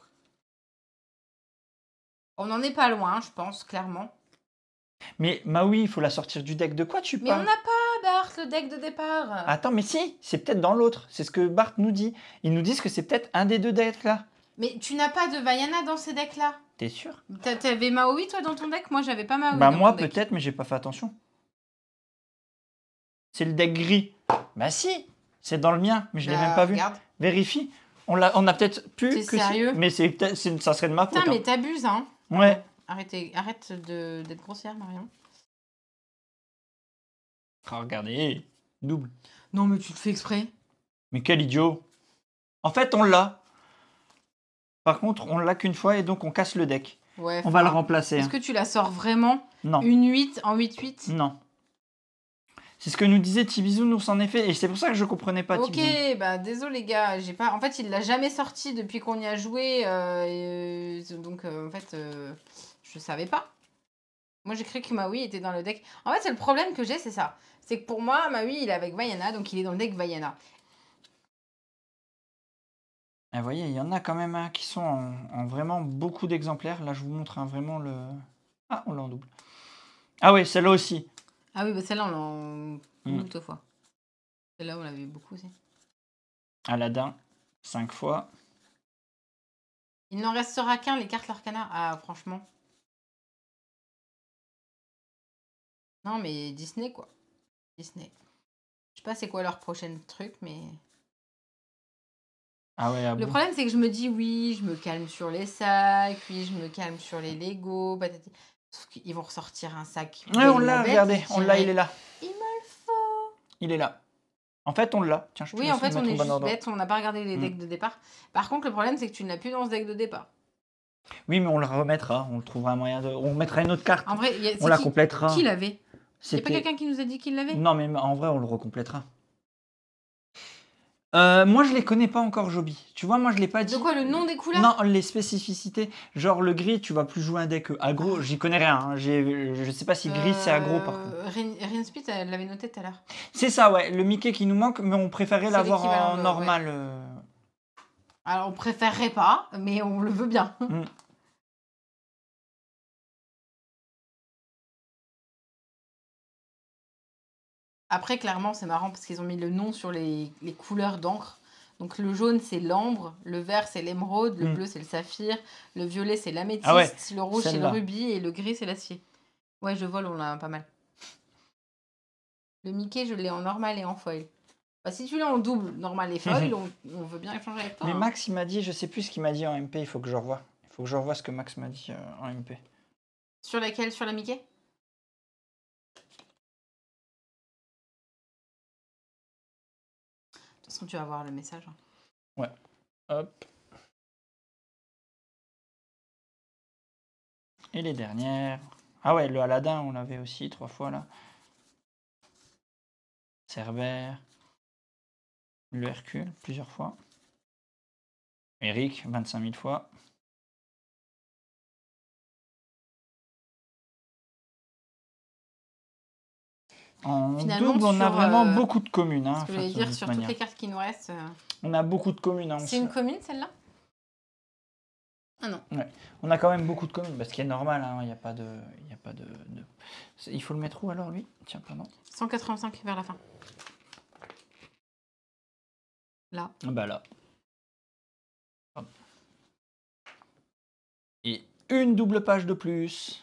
On n'en est pas loin, je pense, clairement. Mais Maui, il faut la sortir du deck. De quoi tu Mais on parles? n'a pas, Bart, le deck de départ. Attends, mais si, c'est peut-être dans l'autre. C'est ce que Bart nous dit. Ils nous disent que c'est peut-être un des deux decks là. Mais tu n'as pas de Vaiana dans ces decks-là. T'es sûr? T'avais Maui, toi, dans ton deck? Moi, j'avais pas Maui Bah dans moi mon deck. peut-être, mais j'ai pas fait attention. C'est le deck gris. Bah si, c'est dans le mien, mais je l'ai Bah, même pas vu. regarde. Vérifie. On a peut-être pu T'es que sérieux? mais ça serait de ma faute. Putain, hein. mais t'abuses, hein. Ouais. Arrête d'être grossière, Marion. Ah, regardez, double. Non, mais tu le fais exprès. Mais quel idiot. En fait, on l'a. Par contre, on l'a qu'une fois et donc on casse le deck. Ouais. On va le enfin, remplacer. Est-ce hein. que tu la sors vraiment? Non, Une 8 en 8-8? non. C'est ce que nous disait Tibisounours en effet, et c'est pour ça que je comprenais pas Ok, Tibisounours. bah désolé les gars, j'ai pas. En fait, il l'a jamais sorti depuis qu'on y a joué, donc en fait, je savais pas. Moi, j'ai cru que Maui était dans le deck. En fait, c'est le problème que j'ai, c'est ça. C'est que pour moi, Maui, il est avec Vaiana, donc il est dans le deck Vaiana. Vous voyez, il y en a quand même qui sont en vraiment beaucoup d'exemplaires. Là, je vous montre vraiment le... Ah, on l'a en double. Ah oui, celle-là aussi. Ah oui, bah celle-là, on l'a en Mm. moult fois. Celle-là, on l'avait beaucoup aussi. Aladdin, 5 fois. Il n'en restera qu'un, les cartes Lorcana. Ah, franchement. Non, mais Disney, quoi. Disney. Je sais pas c'est quoi leur prochain truc, mais... Ah ouais, ah Le bon. problème, c'est que je me dis, oui, je me calme sur les sacs, oui, je me calme sur les Lego, patati. Sauf qu'ils vont ressortir un sac. Ouais, on Belle l'a, la Bête, regardez. je On l'a, il dirais, est là. Il me le faut. Il est là. En fait, on l'a. Tiens, je te Oui, laisse en fait, le on mettre est au bon juste endroit. bête, on n'a pas regardé les Mm. decks de départ. Par contre, le problème, c'est que tu ne l'as plus dans ce deck de départ. Oui, mais on le remettra. On le trouvera un moyen de... On mettra une autre carte. En vrai, On la complétera. Qui l'avait? Il n'y a pas C'était... quelqu'un qui nous a dit qu'il l'avait? Non, mais en vrai, on le recomplétera. Moi, je les connais pas encore, Joby. Tu vois, moi, je l'ai pas dit. De quoi, le nom des couleurs? Non, les spécificités. Genre, le gris, tu vas plus jouer un deck aggro. J'y connais rien. Hein. Je sais pas si gris, c'est aggro, par contre. Rinspeed, elle l'avait noté tout à l'heure. C'est ça, ouais. Le Mickey qui nous manque, mais on préférait C'est l'avoir l'équivalent en de- normal. Alors, on préférerait pas, mais on le veut bien. Mm. Après, clairement, c'est marrant parce qu'ils ont mis le nom sur les couleurs d'encre. Donc, le jaune, c'est l'ambre, le vert, c'est l'émeraude, le Mm. bleu, c'est le saphir, le violet, c'est l'améthyste, Ah ouais, le rouge, c'est le celle-là. rubis et le gris, c'est l'acier. Ouais, je vole, on l'a pas mal. Le Mickey, je l'ai en normal et en foil. Bah, si tu l'as en double, normal et foil, on veut bien échanger avec toi. Mais hein. Max, il m'a dit, je sais plus ce qu'il m'a dit en MP, il faut que je revoie. Il faut que je revoie ce que Max m'a dit en MP. Sur laquelle? Sur la Mickey? De toute façon, tu vas voir le message. hein. Hop. Et les dernières. Ah ouais, le Aladdin, on l'avait aussi 3 fois là. Cerbère. Le Hercule, plusieurs fois. Eric, 25 000 fois. En Finalement, double, on a sur, vraiment beaucoup de communes. Hein, Ce que je voulais de dire, toute sur toutes manière. les cartes qui nous restent. On a beaucoup de communes. Hein, C'est une commune, celle-là? Ah non. On a quand même beaucoup de communes, parce qu'il est normal, hein, il n'y a pas de... Il faut le mettre où alors, lui? Tiens, pardon. 185 vers la fin. Là. Ah bah là. Pardon. Et une double page de plus.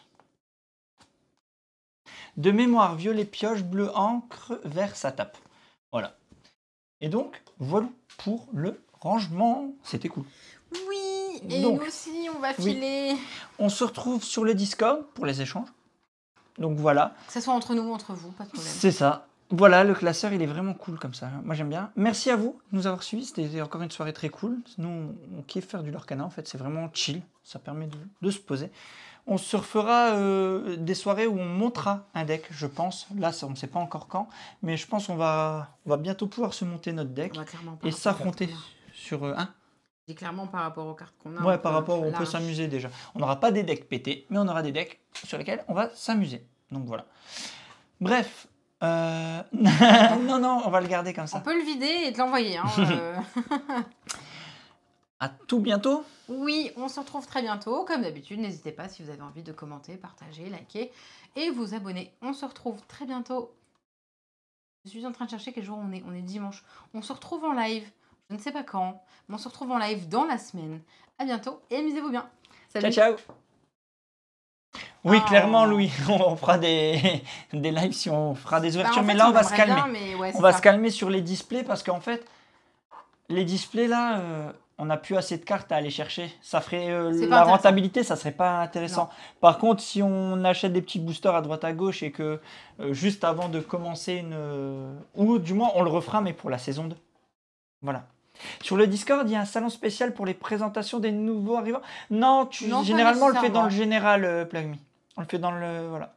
De mémoire, violet pioche, bleu encre, vert ça tape. Voilà. Et donc, voilà pour le rangement. C'était cool. Oui, et Donc, nous aussi, on va oui. filer. On se retrouve sur le Discord pour les échanges. Donc voilà. Que ce soit entre nous ou entre vous, pas de problème. C'est ça. Voilà, le classeur, il est vraiment cool comme ça. Moi, j'aime bien. Merci à vous de nous avoir suivis. C'était encore une soirée très cool. Nous, on kiffe faire du Lorcana. En fait, c'est vraiment chill. Ça permet de se poser. On se refera des soirées où on montera un deck, je pense. Là, ça, on ne sait pas encore quand. Mais je pense qu'on va bientôt pouvoir se monter notre deck On va clairement pas et refaire s'affronter tout. sur un. Je dis clairement par rapport aux cartes qu'on a. Ouais, par rapport, on peut large. s'amuser déjà. On n'aura pas des decks pétés, mais on aura des decks sur lesquels on va s'amuser. Donc voilà. Bref. non, non, on va le garder comme On ça. peut le vider et te l'envoyer. Hein, À tout bientôt. Oui, on se retrouve très bientôt. Comme d'habitude, n'hésitez pas si vous avez envie de commenter, partager, liker et vous abonner. On se retrouve très bientôt. Je suis en train de chercher quel jour on est. On est dimanche. On se retrouve en live. Je ne sais pas quand, mais on se retrouve en live dans la semaine. À bientôt et amusez-vous bien. Salut. Ciao, ciao. Oui, Oh. clairement, Louis, on fera des lives si on fera des Bah, ouvertures, en mais fait, là, on va se aimerait calmer. bien, mais ouais, On c'est va ça. se calmer sur les displays parce qu'en fait, les displays là, on n'a plus assez de cartes à aller chercher. Ça ferait C'est pas la intéressant. rentabilité, ça serait pas intéressant. Par contre, si on achète des petits boosters à droite à gauche et que juste avant de commencer ou du moins on le refera, mais pour la saison 2. Voilà. Sur le Discord, il y a un salon spécial pour les présentations des nouveaux arrivants. Non, Non, pas généralement, on le fait dans nécessairement. le général, Plugme. On le fait dans le... Voilà.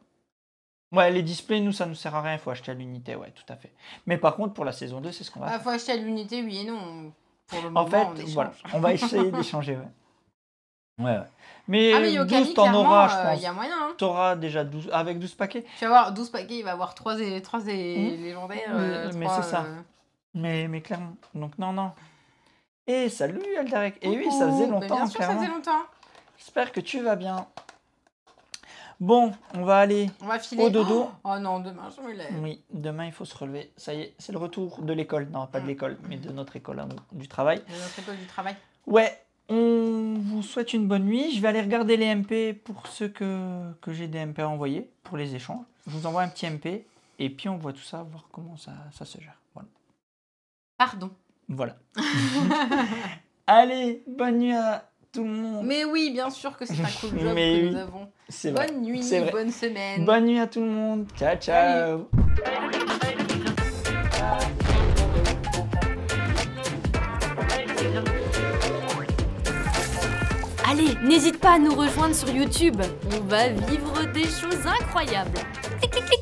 Ouais, les displays, nous, ça nous sert à rien. Il faut acheter à l'unité, ouais, tout à fait. Mais par contre, pour la saison 2, c'est ce qu'on va Bah, faire. faut acheter à l'unité, oui et non. Pour le moment, En fait, on échange. voilà, on va essayer d'échanger, ouais. Ouais, ouais. Mais, Ah, mais 12, Yokami, t'en auras, je clairement, pense. il y a moyen. Hein. T'auras déjà 12, avec 12 paquets. Tu vas voir, 12 paquets, il va avoir 3 légendaires. Mais c'est ça. Mais clairement. Donc, non. Et salut, Aldarek. Et oui, ça faisait Coucou. longtemps, Mais bien sûr, clairement. ça faisait longtemps. J'espère que tu vas bien. Bon, on va aller On va filer. au dodo. Oh non, demain, je me lève. Oui, demain, il faut se relever. Ça y est, c'est le retour de l'école. Non, pas de l'école, mais de notre école à nous, du travail. De notre école du travail. Ouais, on vous souhaite une bonne nuit. Je vais aller regarder les MP pour ceux que j'ai des MP à envoyer pour les échanges. Je vous envoie un petit MP et puis on voit tout ça, voir comment ça se gère. Pardon. Voilà. Allez, bonne nuit à tout le monde. Mais oui, bien sûr que c'est un cool job Mais que oui, nous avons. C'est vrai. Bonne nuit, c'est vrai. bonne semaine. Bonne nuit à tout le monde. Ciao, ciao. Allez, n'hésite pas à nous rejoindre sur YouTube. On va vivre des choses incroyables. Clic, clic, clic.